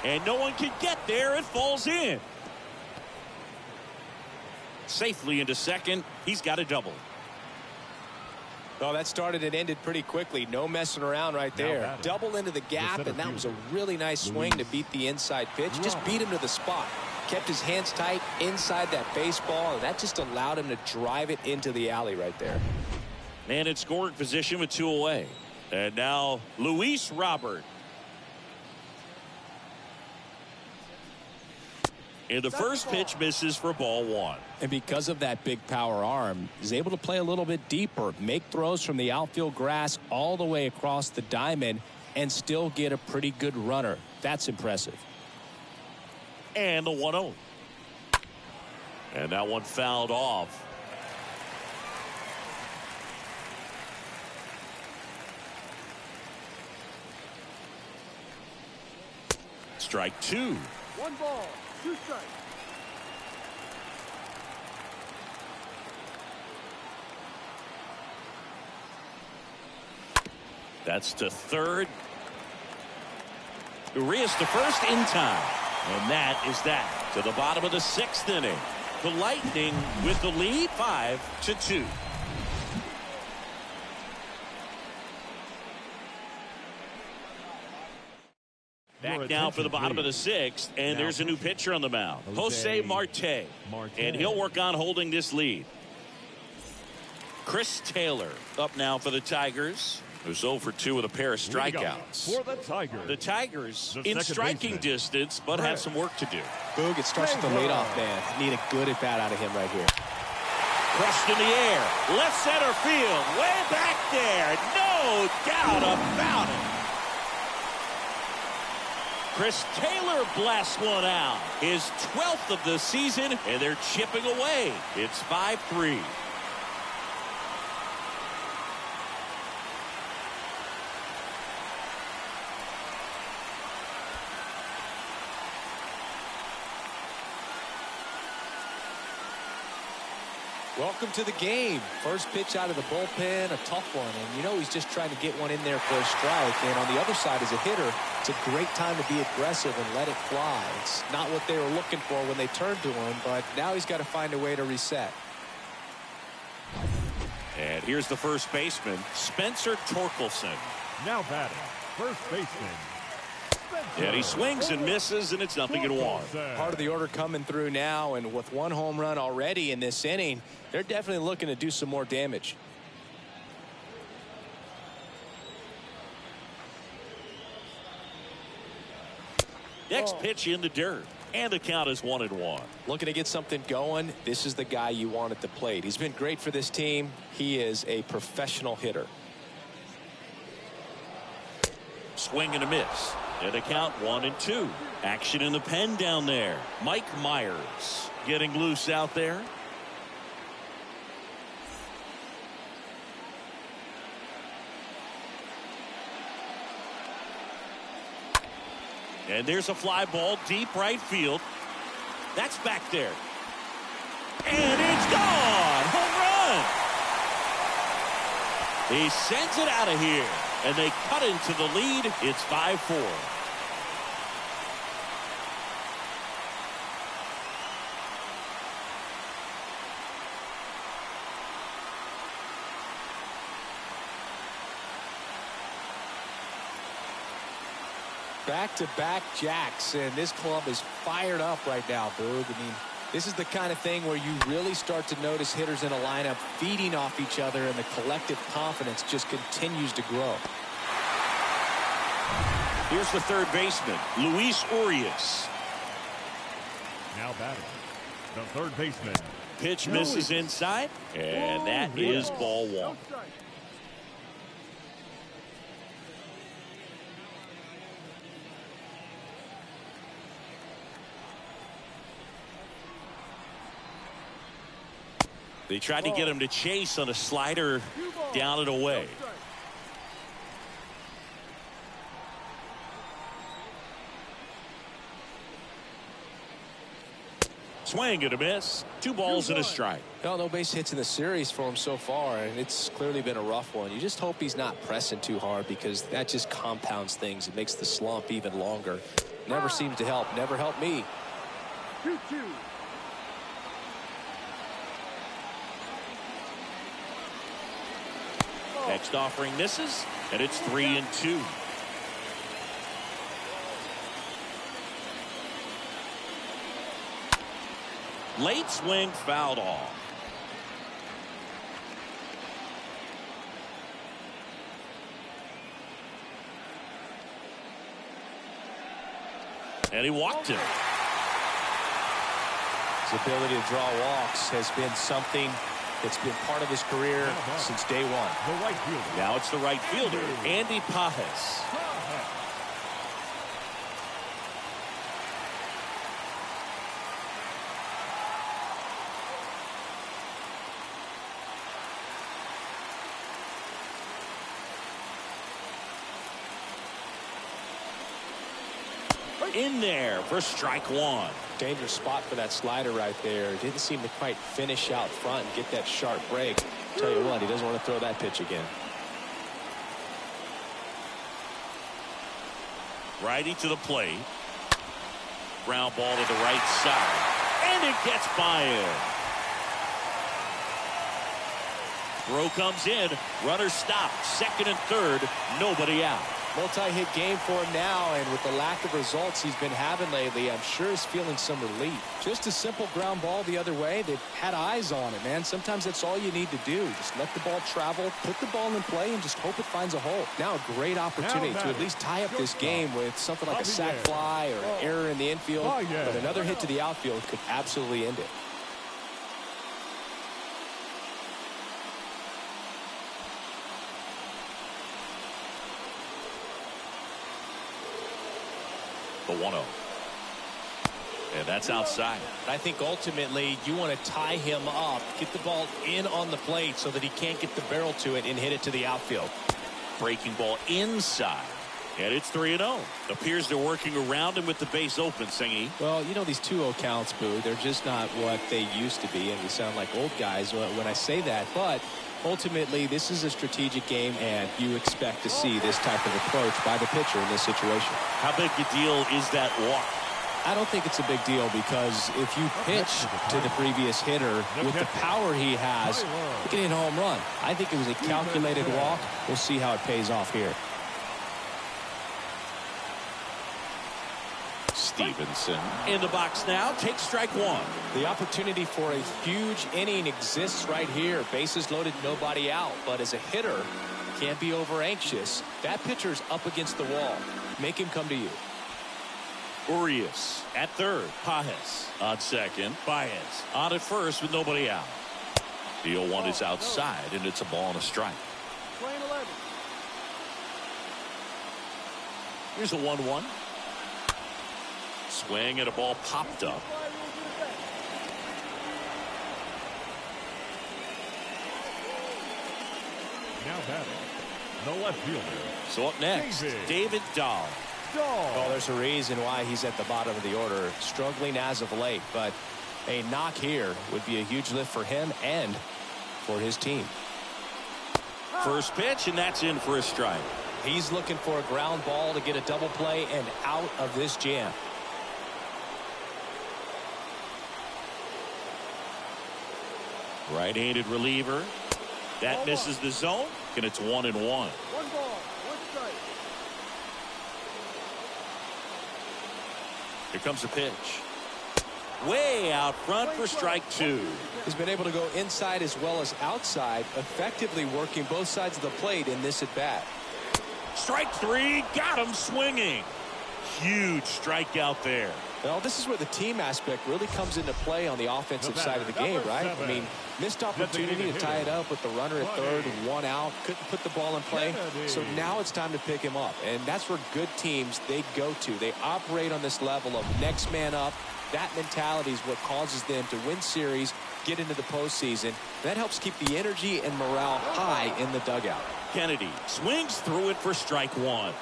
And no one can get there. It falls in. Safely into second. He's got a double. Well, that started and ended pretty quickly. No messing around right there. Double into the gap, and that was a really nice swing to beat the inside pitch. Just beat him to the spot. Kept his hands tight inside that baseball, and that just allowed him to drive it into the alley right there. Man in scoring position with 2 away. And now Luis Robert. And the first pitch misses for ball 1. And because of that big power arm, he's able to play a little bit deeper, make throws from the outfield grass all the way across the diamond, and still get a pretty good runner. That's impressive. And the 1-0. And that one fouled off. Strike 2. 1 ball, 2 strikes. That's to third. Urias to first in time. And that is that. To the bottom of the 6th inning. The Lightning with the lead 5-2. back now for the bottom of the 6th, and there's a new pitcher on the mound, Jose Marte. And he'll work on holding this lead. Chris Taylor up now for the Tigers, who's 0 for 2 with a pair of strikeouts. For the Tigers in striking distance, but have some work to do. Boog, it starts with the leadoff man. Need a good at bat out of him right here. Crushed in the air, left center field, way back there, no doubt about it. Chris Taylor blasts one out, his 12th of the season, and they're chipping away. It's 5-3. Welcome to the game. First pitch out of the bullpen, a tough one. And you know he's just trying to get one in there for a strike. And on the other side as a hitter, it's a great time to be aggressive and let it fly. It's not what they were looking for when they turned to him, but now he's got to find a way to reset. And here's the first baseman, Spencer Torkelson. Now batting, first baseman. And he swings and misses, and it's 0-1. Part of the order coming through now, and with one home run already in this inning, they're definitely looking to do some more damage. Next pitch in the dirt, and the count is 1-1. Looking to get something going. This is the guy you want at the plate. He's been great for this team. He is a professional hitter. Swing and a miss. And a count 1-2. Action in the pen down there. Mike Myers getting loose out there. And there's a fly ball deep right field. That's back there. And it's gone. Home run. He sends it out of here. And they cut into the lead. It's 5-4. Back-to-back jacks, and this club is fired up right now, Boog. I mean, this is the kind of thing where you really start to notice hitters in a lineup feeding off each other, and the collective confidence just continues to grow. Here's the third baseman, Luis Urias. Now batting, the third baseman. Pitch misses inside, and that is ball one. They tried to get him to chase on a slider down and away. Swing and a miss. 2 balls and a strike. No base hits in the series for him so far, and it's clearly been a rough one. You just hope he's not pressing too hard, because that just compounds things. It makes the slump even longer. Never seems to help. Never helped me. 2-2. Next offering misses, and it's 3-2. Late swing fouled off. And he walked him. His ability to draw walks has been something that's been part of his career since day one. The right fielder. Now it's the right fielder, Andy Pajes. In there for strike one. Dangerous spot for that slider right there. Didn't seem to quite finish out front and get that sharp break. Tell you what, he doesn't want to throw that pitch again. Righty to the plate. Ground ball to the right side. And it gets by him. Throw comes in. Runner stopped. Second and third. Nobody out. Multi-hit game for him now, and with the lack of results he's been having lately, I'm sure he's feeling some relief. Just a simple ground ball the other way. They've had eyes on it, man. Sometimes that's all you need to do. Just let the ball travel, put the ball in play, and just hope it finds a hole. Now a great opportunity to at least tie up this game with something like a sac fly or an error in the infield. But another hit to the outfield could absolutely end it. The 1-0. And that's outside. I think ultimately you want to tie him up, get the ball in on the plate so that he can't get the barrel to it and hit it to the outfield. Breaking ball inside. And it's 3-0. Appears they're working around him with the base open, Singy. Well, you know, these 2-0 counts, Boo, they're just not what they used to be, and we sound like old guys when I say that. But ultimately, this is a strategic game, and you expect to see this type of approach by the pitcher in this situation. How big a deal is that walk? I don't think it's a big deal, because if you pitch to the previous hitter with the power he has, you can hit a home run. I think it was a calculated walk. We'll see how it pays off here. Stevenson in the box now. Takes strike one. The opportunity for a huge inning exists right here. Bases loaded, nobody out. But as a hitter, can't be over anxious. That pitcher's up against the wall. Make him come to you. Urias at third. Pajes on second. Baez on at first with nobody out. The 0-1 is outside, and it's a ball and a strike. Lane 11. Here's a 1-1. Swing and a ball popped up. Now batting, the left fielder. So up next, David Dahl. Well, there's a reason why he's at the bottom of the order, struggling as of late, but a knock here would be a huge lift for him and for his team. First pitch, and that's in for a strike. He's looking for a ground ball to get a double play and out of this jam. Right-handed reliever. That misses the zone, and it's 1-1. 1 ball, 1 strike. Here comes the pitch. Way out front for strike two. He's been able to go inside as well as outside, effectively working both sides of the plate in this at-bat. Strike three, got him swinging. Huge strikeout there. Well, this is where the team aspect really comes into play on the offensive side of the game, right? I mean, missed opportunity to tie it up with the runner at third, 1 out, couldn't put the ball in play. So now it's time to pick him up, and that's where good teams, they go to. They operate on this level of next man up. That mentality is what causes them to win series, get into the postseason. That helps keep the energy and morale high in the dugout. Kennedy swings through it for strike one.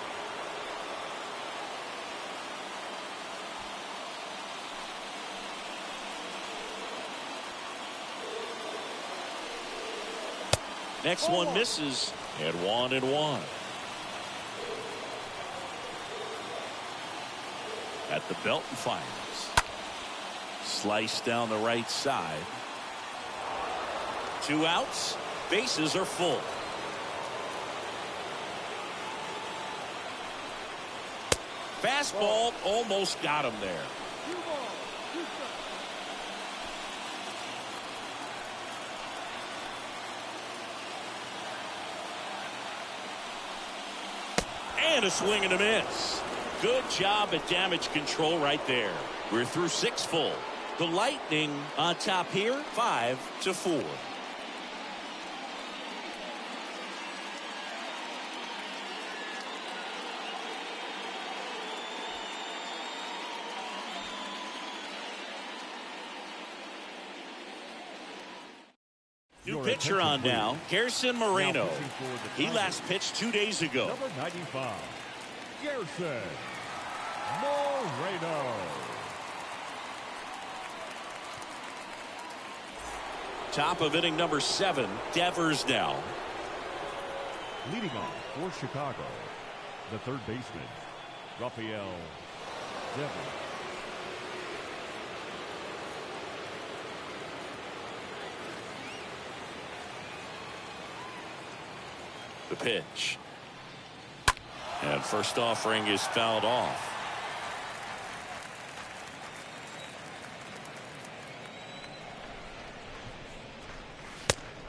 Next one misses, and 1-1. At the belt and fires. Slice down the right side. 2 outs. Bases are full. Fastball almost got him there. 2 balls, 2 strikes. And a swing and a miss. Good job at damage control right there. We're through 6 full. The Lightning on top here, 5-4. New pitcher on now, Gerson Moreno. He last pitched 2 days ago. Number 95, Gerson Moreno. Top of inning number 7, Devers now. Leading off for Chicago, the third baseman, Rafael Devers. The pitch. And first offering is fouled off.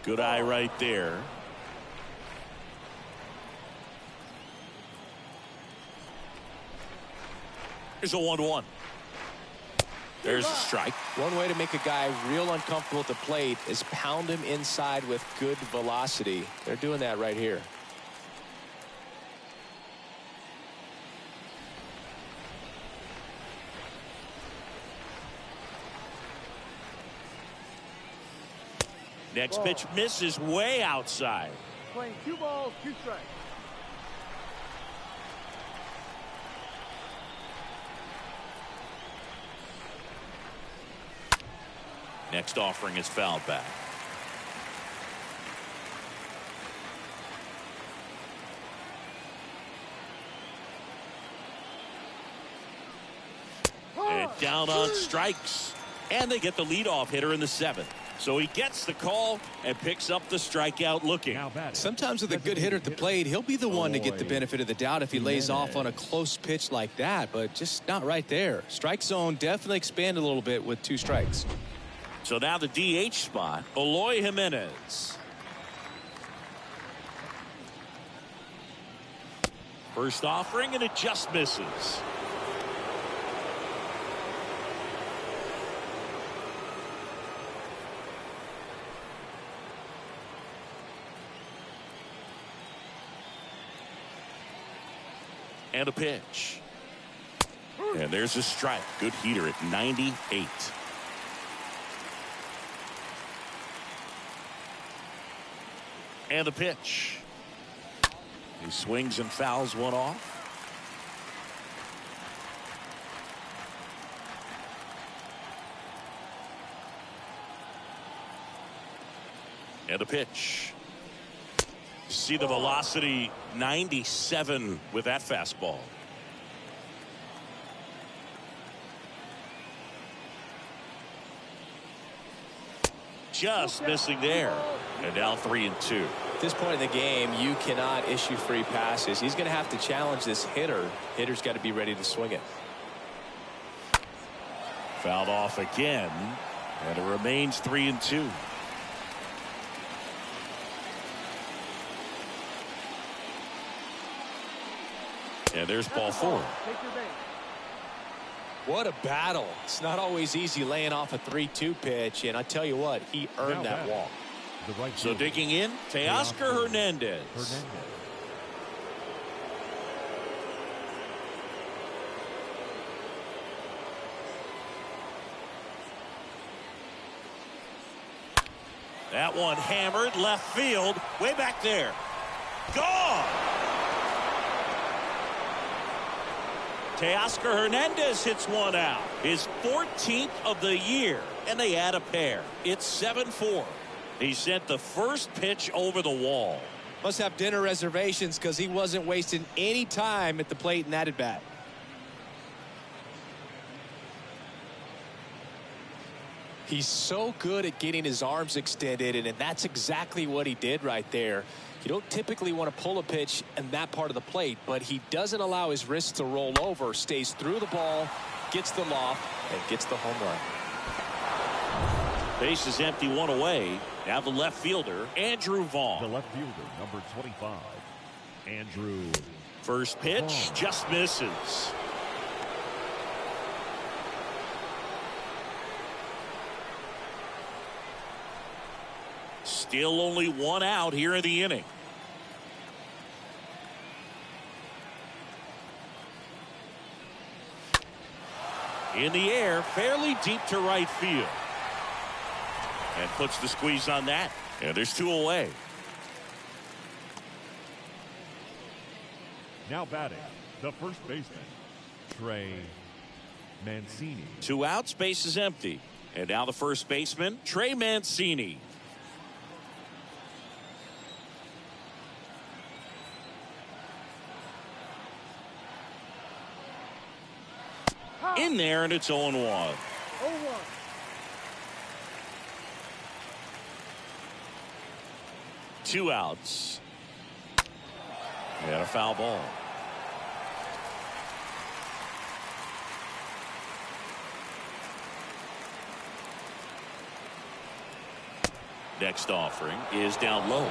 Good eye right there. Here's a 1-1. There's a strike. One way to make a guy real uncomfortable at the plate is pound him inside with good velocity. They're doing that right here. Next pitch misses way outside. Playing 2 balls, 2 strikes. Next offering is fouled back. And down on strikes. And they get the leadoff hitter in the 7th. So he gets the call and picks up the strikeout looking. Sometimes with a good hitter at the plate, he'll be the one to get the benefit of the doubt if he lays off on a close pitch like that, but just not right there. Strike zone definitely expanded a little bit with 2 strikes. So now the DH spot, Eloy Jimenez. First offering, and it just misses. And a pitch. And there's a strike. Good heater at 98. And a pitch. He swings and fouls one off. And a pitch. See the velocity, 97 with that fastball. Just missing there. And now 3-2. At this point in the game, you cannot issue free passes. He's going to have to challenge this hitter. Hitter's got to be ready to swing it. Fouled off again. And it remains 3-2. And there's ball 4. Take your base. What a battle. It's not always easy laying off a 3-2 pitch, and I tell you what, he earned that walk. So digging in, Teoscar Hernandez. That one hammered left field, way back there. Gone. Teoscar Hernandez hits one out. His 14th of the year, and they add a pair. It's 7-4. He sent the first pitch over the wall. Must have dinner reservations because he wasn't wasting any time at the plate in that at bat. He's so good at getting his arms extended, and that's exactly what he did right there. You don't typically want to pull a pitch in that part of the plate, but he doesn't allow his wrists to roll over, stays through the ball, gets the loft, and gets the home run. Base is empty, 1 away. Now the left fielder, Andrew Vaughn. The left fielder, number 25, Andrew. First pitch just misses. Still only 1 out here in the inning. In the air, fairly deep to right field. And puts the squeeze on that. And there's 2 away. Now batting, the first baseman, Trey Mancini. 2 outs, base is empty. And now the first baseman, Trey Mancini. In there, and it's 0-1. 0-1. 2 outs. And a foul ball. Next offering is down low.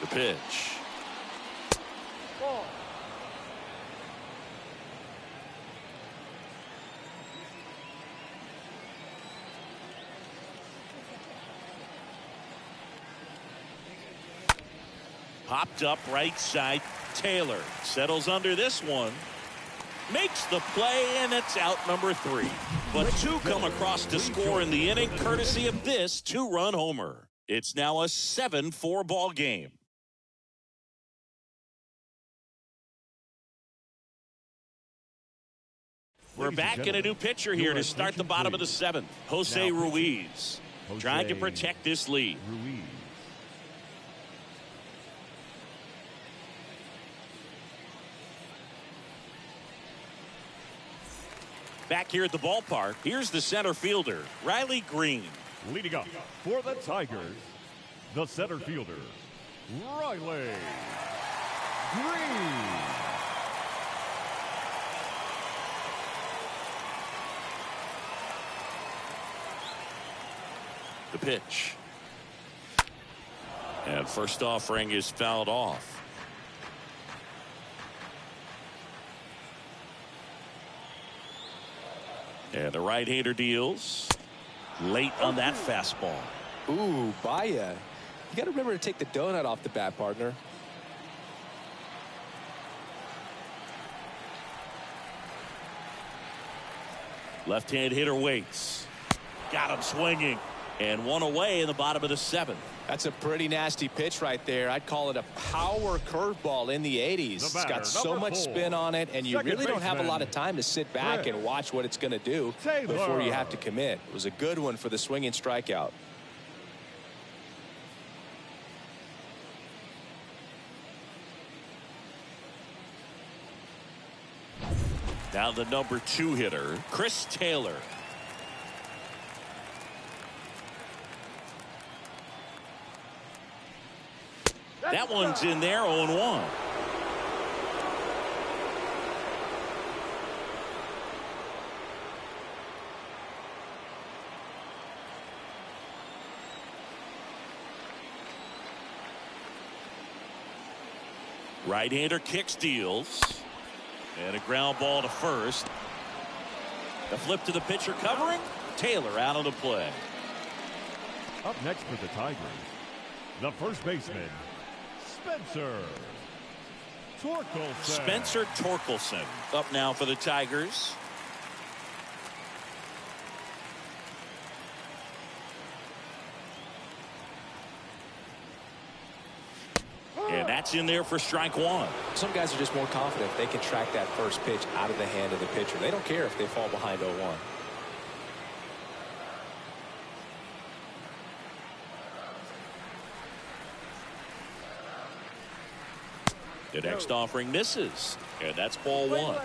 The pitch. Ball. Popped up right side. Taylor settles under this one. Makes the play, and it's out number 3. But 2 come across to score in the inning, courtesy of this 2-run homer. It's now a 7-4 ball game. We're back in a new pitcher here to start the bottom of the 7th. Jose Ruiz trying to protect this lead. Back here at the ballpark, here's the center fielder, Riley Green. Leading up for the Tigers, the center fielder, Riley Green. The pitch. And first offering is fouled off. And the right-hander deals late on that fastball. Ooh, Baya. You got to remember to take the donut off the bat, partner. Left-hand hitter waits. Got him swinging. And one away in the bottom of the 7th. That's a pretty nasty pitch right there. I'd call it a power curveball in the 80s. It's got so much spin on it, and you really don't have a lot of time to sit back and watch what it's going to do before you have to commit. It was a good one for the swinging strikeout. Now the number 2 hitter, Chris Taylor. That one's in there, 0-1. Right-hander kicks, deals. And a ground ball to first. The flip to the pitcher covering. Taylor out of the play. Up next for the Tigers, the first baseman, Spencer Torkelson up now for the Tigers. And that's in there for strike 1. Some guys are just more confident they can track that first pitch out of the hand of the pitcher. They don't care if they fall behind 0-1. The next offering misses, and that's ball 1.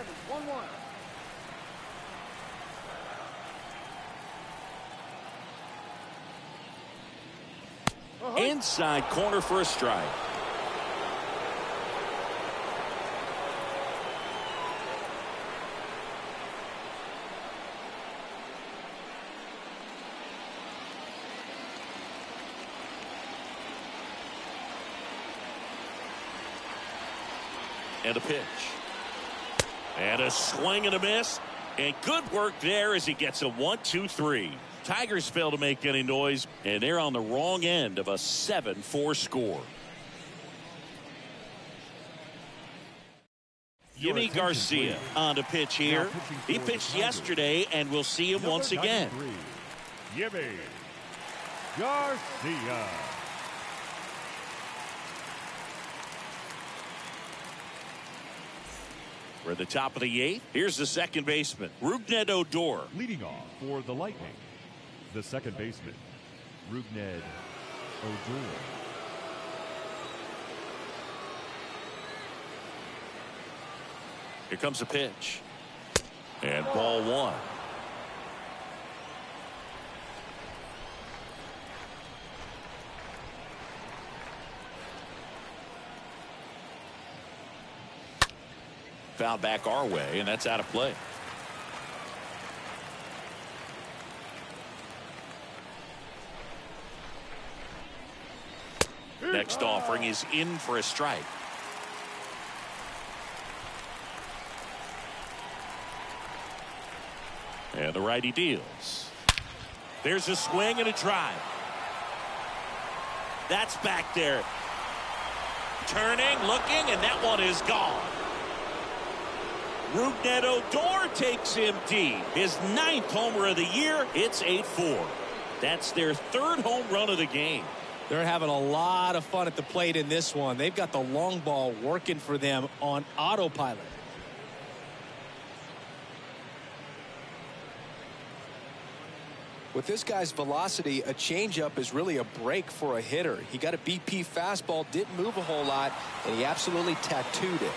1-1. Inside corner for a strike. And a pitch. And a swing and a miss. And good work there as he gets a 1-2-3. Tigers fail to make any noise, and they're on the wrong end of a 7-4 score. Jimmy Garcia on to pitch here. He pitched yesterday, and we'll see him once again. Jimmy Garcia. We're at the top of the 8th. Here's the second baseman, Rougned Odor. Leading off for the Lightning, the second baseman, Rougned Odor. Here comes a pitch. And ball 1. Foul back our way, and that's out of play. Next offering is in for a strike. And the righty deals. There's a swing and a drive. That's back there. Turning, looking, and that one is gone. Rougned Odor takes him deep. His 9th homer of the year. It's 8-4. That's their 3rd home run of the game. They're having a lot of fun at the plate in this one. They've got the long ball working for them on autopilot. With this guy's velocity, a changeup is really a break for a hitter. He got a BP fastball, didn't move a whole lot, and he absolutely tattooed it.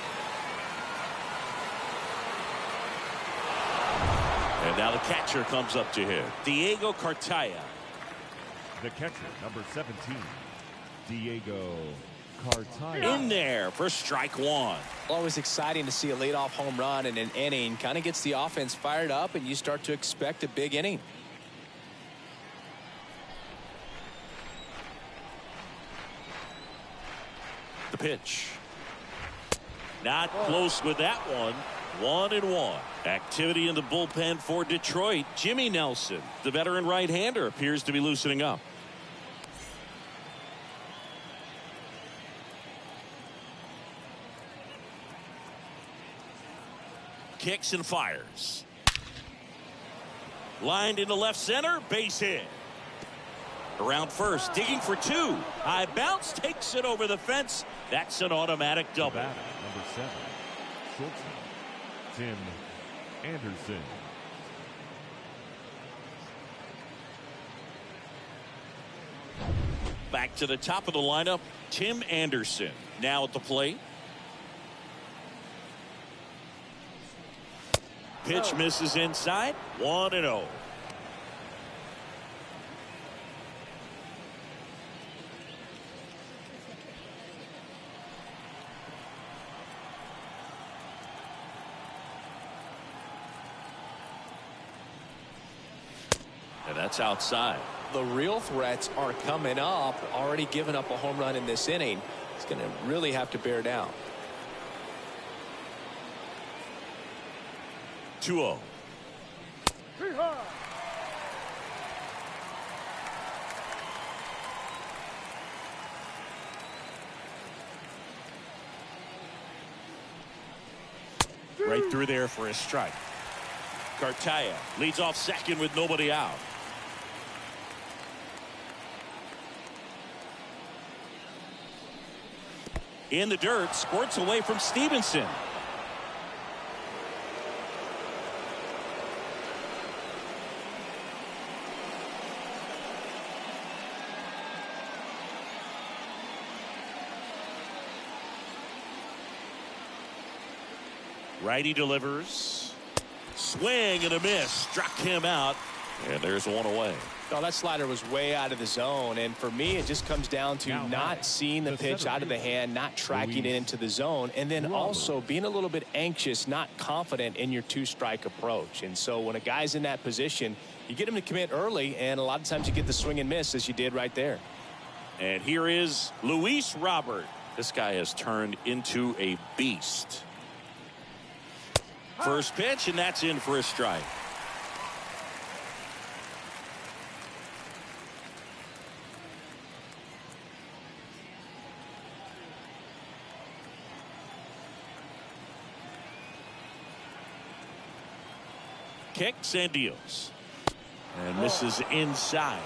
And now the catcher comes up to him, Diego Cartaya. The catcher, number 17, Diego Cartaya. In there for strike one. Always exciting to see a leadoff home run in an inning. Kind of gets the offense fired up, and you start to expect a big inning. The pitch. Not close with that one. 1-1. Activity in the bullpen for Detroit. Jimmy Nelson, the veteran right-hander, appears to be loosening up. Kicks and fires. Lined into left center. Base hit. Around first, digging for 2. High bounce, takes it over the fence. That's an automatic double. Number 7, shortstop, Tim Anderson. Back to the top of the lineup, Tim Anderson. Now at the plate. Pitch misses inside. 1-0. And that's outside. The real threats are coming up. Already given up a home run in this inning. He's going to really have to bear down. 2-0. Right through there for a strike. Cartaya leads off second with nobody out. In the dirt, squirts away from Stevenson. Righty delivers. Swing and a miss. Struck him out. And there's one away. Oh, that slider was way out of the zone. And for me, it just comes down to not seeing the pitch out of the hand, not tracking it into the zone, and then also being a little bit anxious, not confident in your 2-strike approach. And so when a guy's in that position, you get him to commit early, and a lot of times you get the swing and miss, as you did right there. And here is Luis Robert. This guy has turned into a beast. First pitch, and that's in for a strike. Kicks and deals. And misses inside.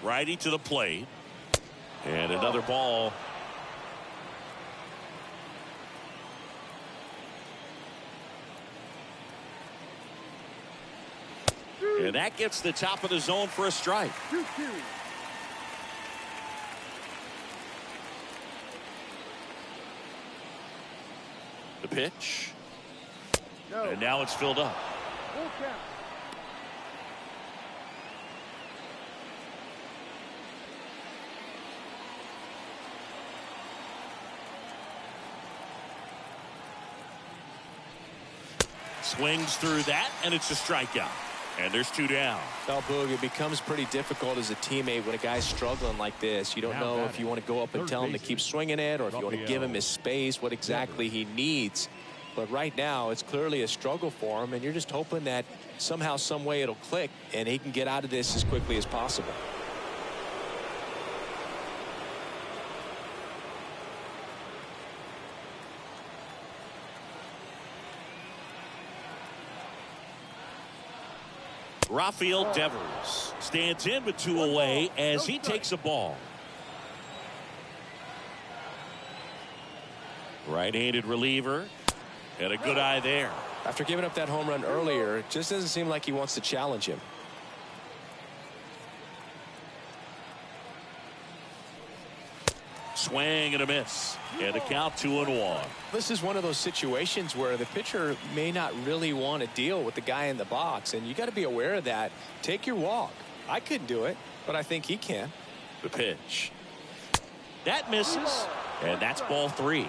Righty to the plate. And another ball. And that gets the top of the zone for a strike. The pitch. And now it's filled up. swings through that, and it's a strikeout. And there's 2 down. Well, Boog, it becomes pretty difficult as a teammate when a guy's struggling like this. You don't know if you want to go up and tell him to keep swinging it or if you want to give him his space, what exactly he needs. But right now, it's clearly a struggle for him, and you're just hoping that somehow, some way it'll click, and he can get out of this as quickly as possible. Rafael Devers stands in with 2 away as he takes a ball. Right-handed reliever, and a good eye there. After giving up that home run earlier, it just doesn't seem like he wants to challenge him. Swing and a miss, and a count 2-1. This is one of those situations where the pitcher may not really want to deal with the guy in the box, and you got to be aware of that. Take your walk. I couldn't do it, but I think he can. The pitch. That misses, and that's ball 3.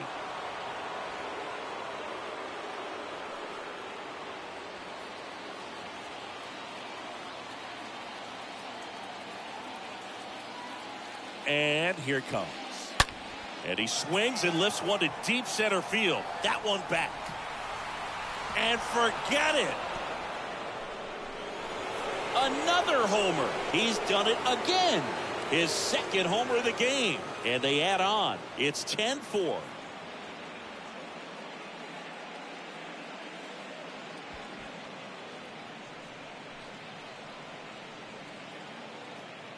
And here it comes. And he swings and lifts one to deep center field. That one back. And forget it. Another homer. He's done it again. His second homer of the game. And they add on. It's 10-4.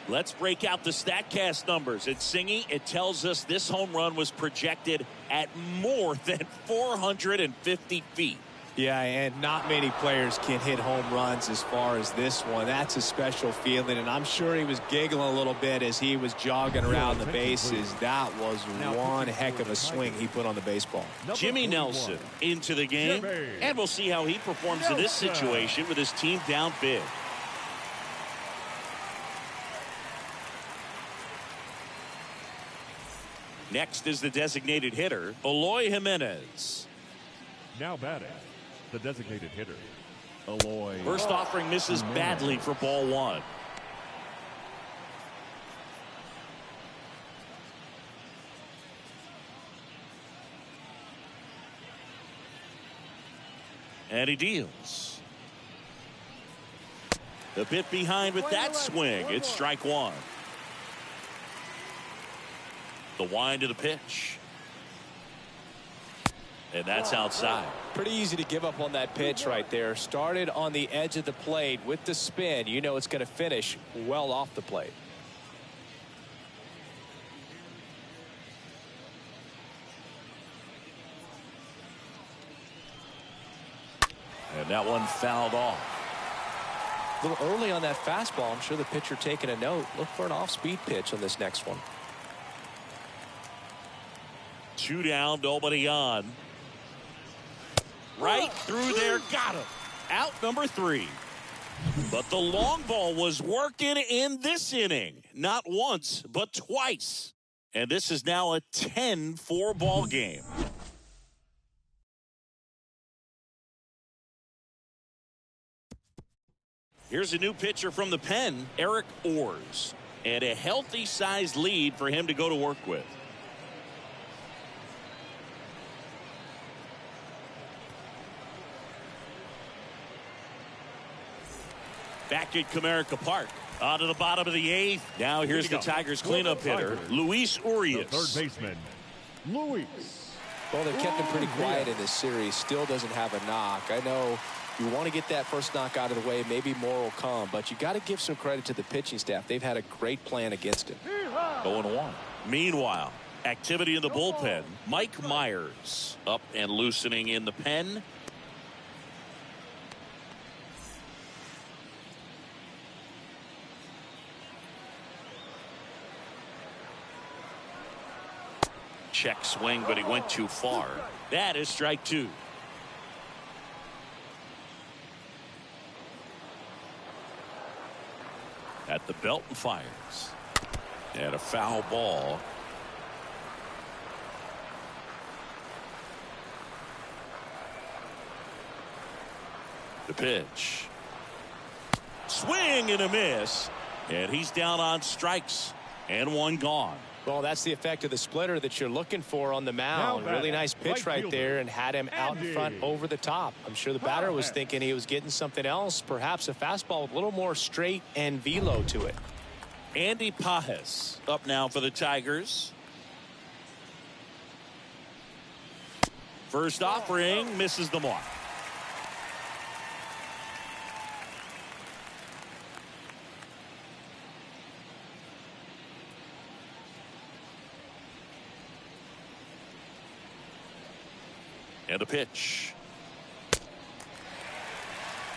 Let's break out the StatCast numbers. It's Singy. It tells us this home run was projected at more than 450 feet. Yeah, and not many players can hit home runs as far as this one. That's a special feeling, and I'm sure he was giggling a little bit as he was jogging around the bases. That was one heck of a swing he put on the baseball. Jimmy Nelson into the game, and we'll see how he performs in this situation with his team down big. Next is the designated hitter, Eloy Jimenez. Now batting, the designated hitter, Eloy. First offering misses badly for ball 1. And he deals. A bit behind with that swing. It's strike 1. The wind of the pitch. And that's outside. Pretty easy to give up on that pitch right there. Started on the edge of the plate with the spin. You know it's going to finish well off the plate. And that one fouled off. A little early on that fastball. I'm sure the pitcher taking a note. Look for an off-speed pitch on this next one. 2 down, nobody on. Right through there, got him. Out number 3. But the long ball was working in this inning. Not once, but twice. And this is now a 10-4 ball game. Here's a new pitcher from the pen, Eric Orrs. And a healthy sized lead for him to go to work with. Back at Comerica Park. On to the bottom of the 8th. Now here's the Tigers cleanup hitter, Luis Urias. The third baseman, Luis. Well, they've kept him pretty quiet in this series. Still doesn't have a knock. I know you want to get that first knock out of the way. Maybe more will come. But you got to give some credit to the pitching staff. They've had a great plan against him. 0-1. Meanwhile, activity in the bullpen. Mike Myers up and loosening in the pen. Check swing, but he went too far. That is strike 2. At the belt and fires. And a foul ball. The pitch. Swing and a miss. And he's down on strikes. And one gone. Well, that's the effect of the splitter that you're looking for on the mound. Really nice pitch right there and had him out in front over the top. I'm sure the batter was thinking he was getting something else, perhaps a fastball with a little more straight and velo to it. Andy Pajes up now for the Tigers. First offering misses the mark. And a pitch.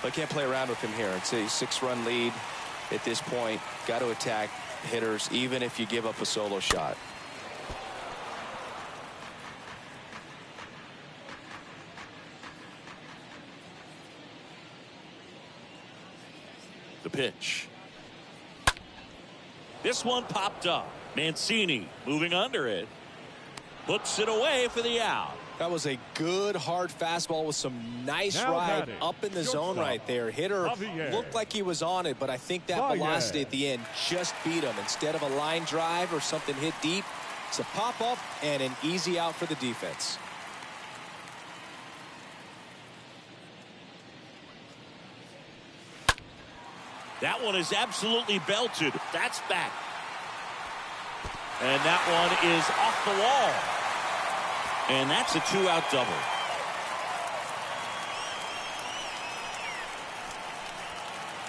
I can't play around with him here. It's a 6-run lead at this point. Got to attack hitters even if you give up a solo shot. The pitch. This one popped up. Mancini moving under it. Puts it away for the out. That was a good hard fastball with some nice ride up in the zone right there. Hitter looked like he was on it, but I think that velocity at the end just beat him. Instead of a line drive or something hit deep, it's a pop up and an easy out for the defense. That one is absolutely belted. That's back. And that one is off the wall. And that's a 2-out double.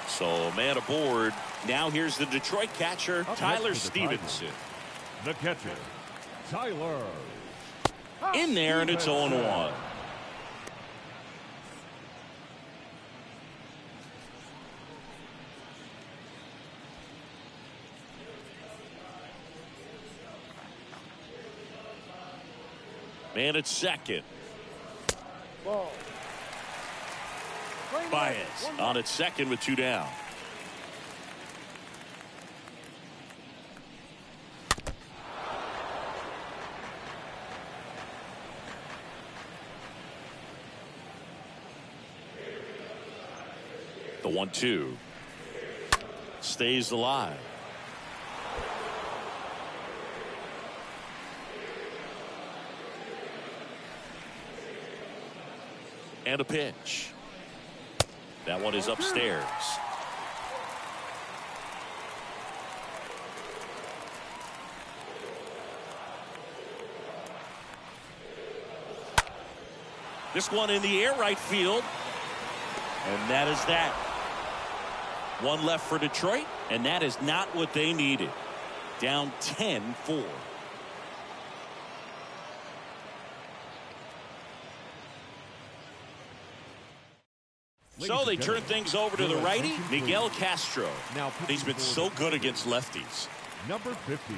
So man aboard. Now here's the Detroit catcher, Tyler Stevenson. The catcher, Tyler. In there, and it's 0-1. Man at second. Ball. Baez on at second with 2 down. The 1-2 stays alive. And a pitch. That one is upstairs. This one in the air right field. And that is that. One left for Detroit, and that is not what they needed. Down 10-4. So they turn things over to the righty, Miguel Castro. Now he's been so good against lefties. Number 50,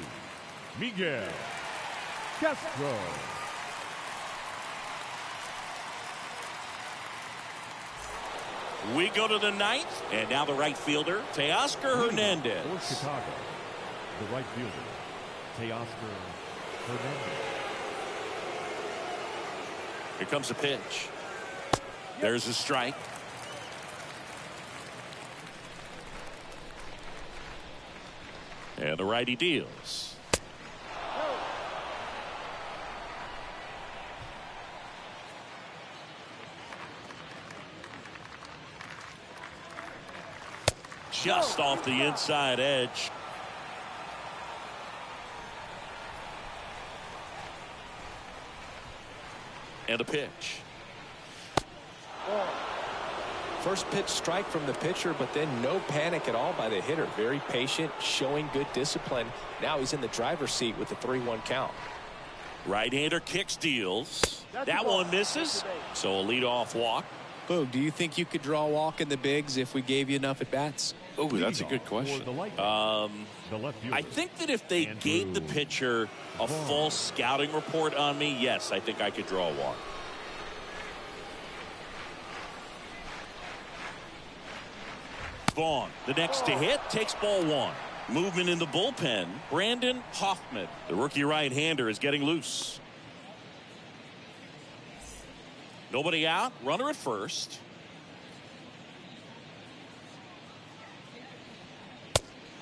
Miguel Castro. We go to the ninth, and now the right fielder, Teoscar Hernandez. For Chicago, the right fielder, Teoscar Hernandez. Here comes a pitch. There's a strike. And the righty deals. Just off the inside edge. And a pitch. First pitch strike from the pitcher, but then no panic at all by the hitter. Very patient, showing good discipline. Now he's in the driver's seat with the 3-1 count. Right-hander kicks, deals. That one misses. So a leadoff walk. Boog, do you think you could draw a walk in the bigs if we gave you enough at bats? Oh, that's a good question. I think that if they gave the pitcher a full scouting report on me, yes, I think I could draw a walk. Vaughn, the next to hit, takes ball 1. Movement in the bullpen. Brandon Hoffman, the rookie right-hander, is getting loose. Nobody out. Runner at first.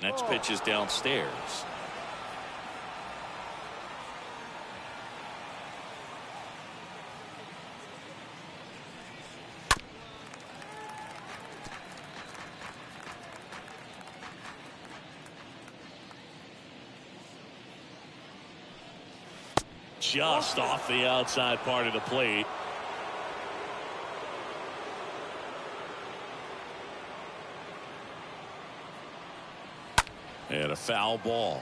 Next pitch is downstairs. Just off the outside part of the plate. And a foul ball.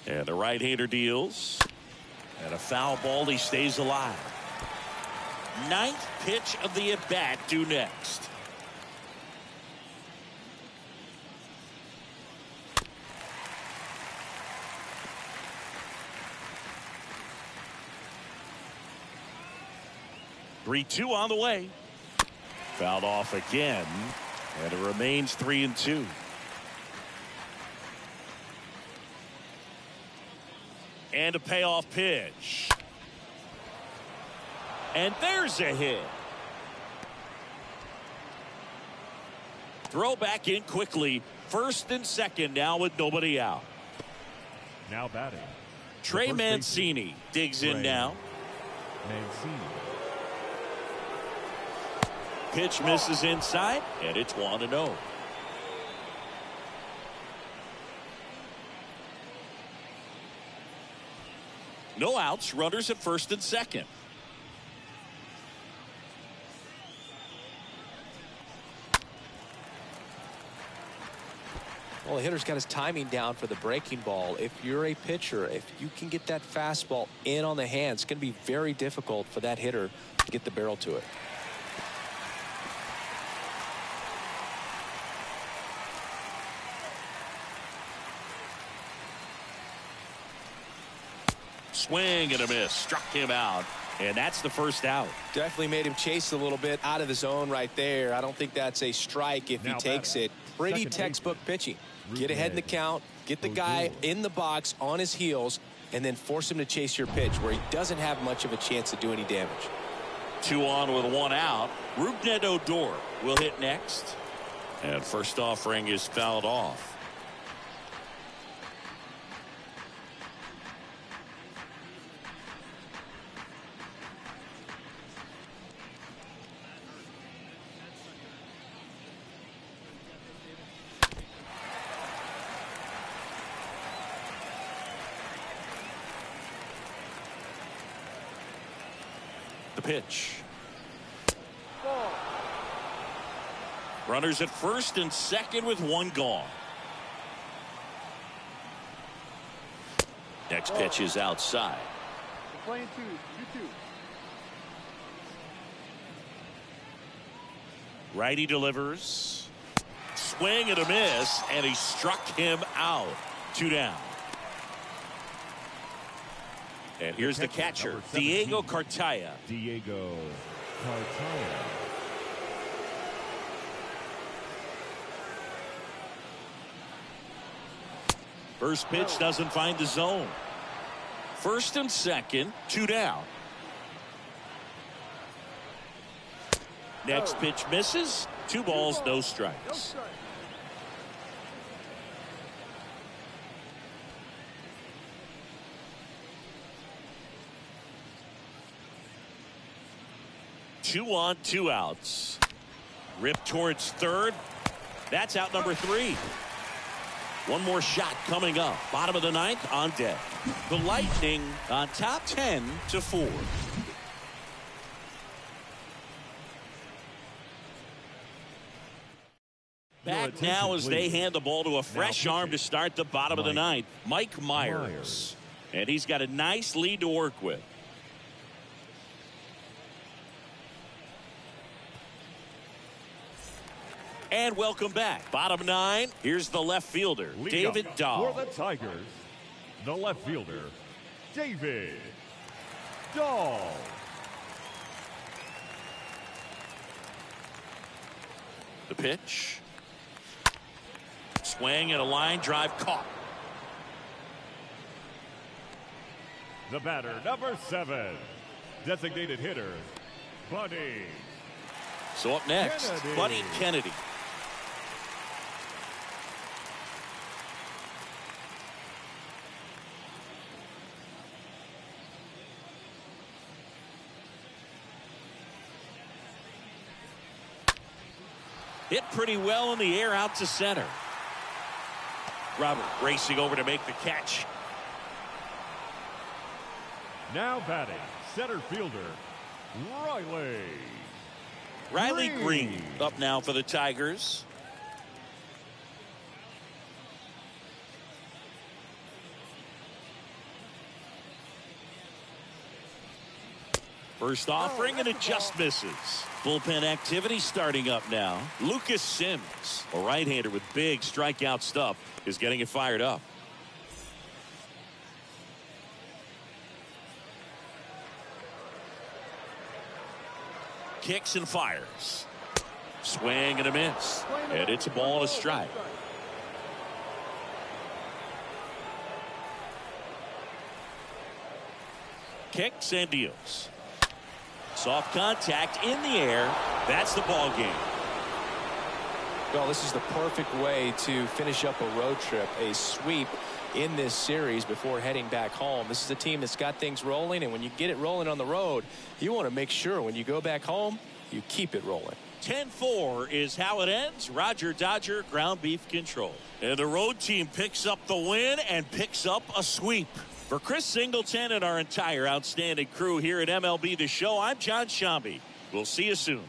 And the right-hander deals. And a foul ball. He stays alive. Ninth pitch of the at-bat due next. Three-two on the way. Fouled off again. And it remains 3-2. And a payoff pitch. And there's a hit. Throw back in quickly. First and second now with nobody out. Now batting. Trey Mancini digs in now. Mancini. Pitch misses inside, and it's 1-0. No outs, runners at first and second. Well, the hitter's got his timing down for the breaking ball. If you're a pitcher, if you can get that fastball in on the hand, it's going to be very difficult for that hitter to get the barrel to it. Swing and a miss. Struck him out. And that's the first out. Definitely made him chase a little bit out of the zone right there. I don't think that's a strike if he takes it. Pretty textbook pitching. Get ahead in the count, get the guy in the box on his heels, and then force him to chase your pitch where he doesn't have much of a chance to do any damage. 2 on with 1 out. Rougned Odor will hit next. And first offering is fouled off. The pitch. Ball. Runners at first and second with 1 gone. Next pitch is outside. We're playing 2. You 2. Righty delivers. Swing and a miss, and he struck him out. 2 down. And here's the catcher, Diego Cartaya. Diego Cartaya. First pitch doesn't find the zone. First and second, 2 down. Next pitch misses. 2 balls, no strikes. 2 on, 2 outs. Rip towards third. That's out number 3. One more shot coming up. Bottom of the 9th on deck. The Lightning on top 10-4. Back now as they hand the ball to a fresh arm to start the bottom of the 9th. Mike Myers. And he's got a nice lead to work with. And welcome back. Bottom 9. Here's the left fielder, David Dahl. For the Tigers, the left fielder, David Dahl. The pitch. Swing and a line drive caught. The batter, number 7. Designated hitter, Buddy. So up next, Kennedy. Buddy Kennedy. Hit pretty well in the air out to center. Robert racing over to make the catch. Now batting, center fielder, Riley. Riley Green up now for the Tigers. First offering and it just misses. Bullpen activity starting up now. Lucas Sims, a right-hander with big strikeout stuff, is getting it fired up. Kicks and fires. Swing and a miss. And it's a ball and a strike. Kicks and deals. Soft contact in the air. That's the ball game. Well, this is the perfect way to finish up a road trip, a sweep in this series before heading back home. This is a team that's got things rolling, and when you get it rolling on the road, you want to make sure when you go back home, you keep it rolling. 10-4 is how it ends. Roger Dodger ground beef control. And the road team picks up the win and picks up a sweep. For Chris Singleton and our entire outstanding crew here at MLB The Show, I'm John Shambi. We'll see you soon.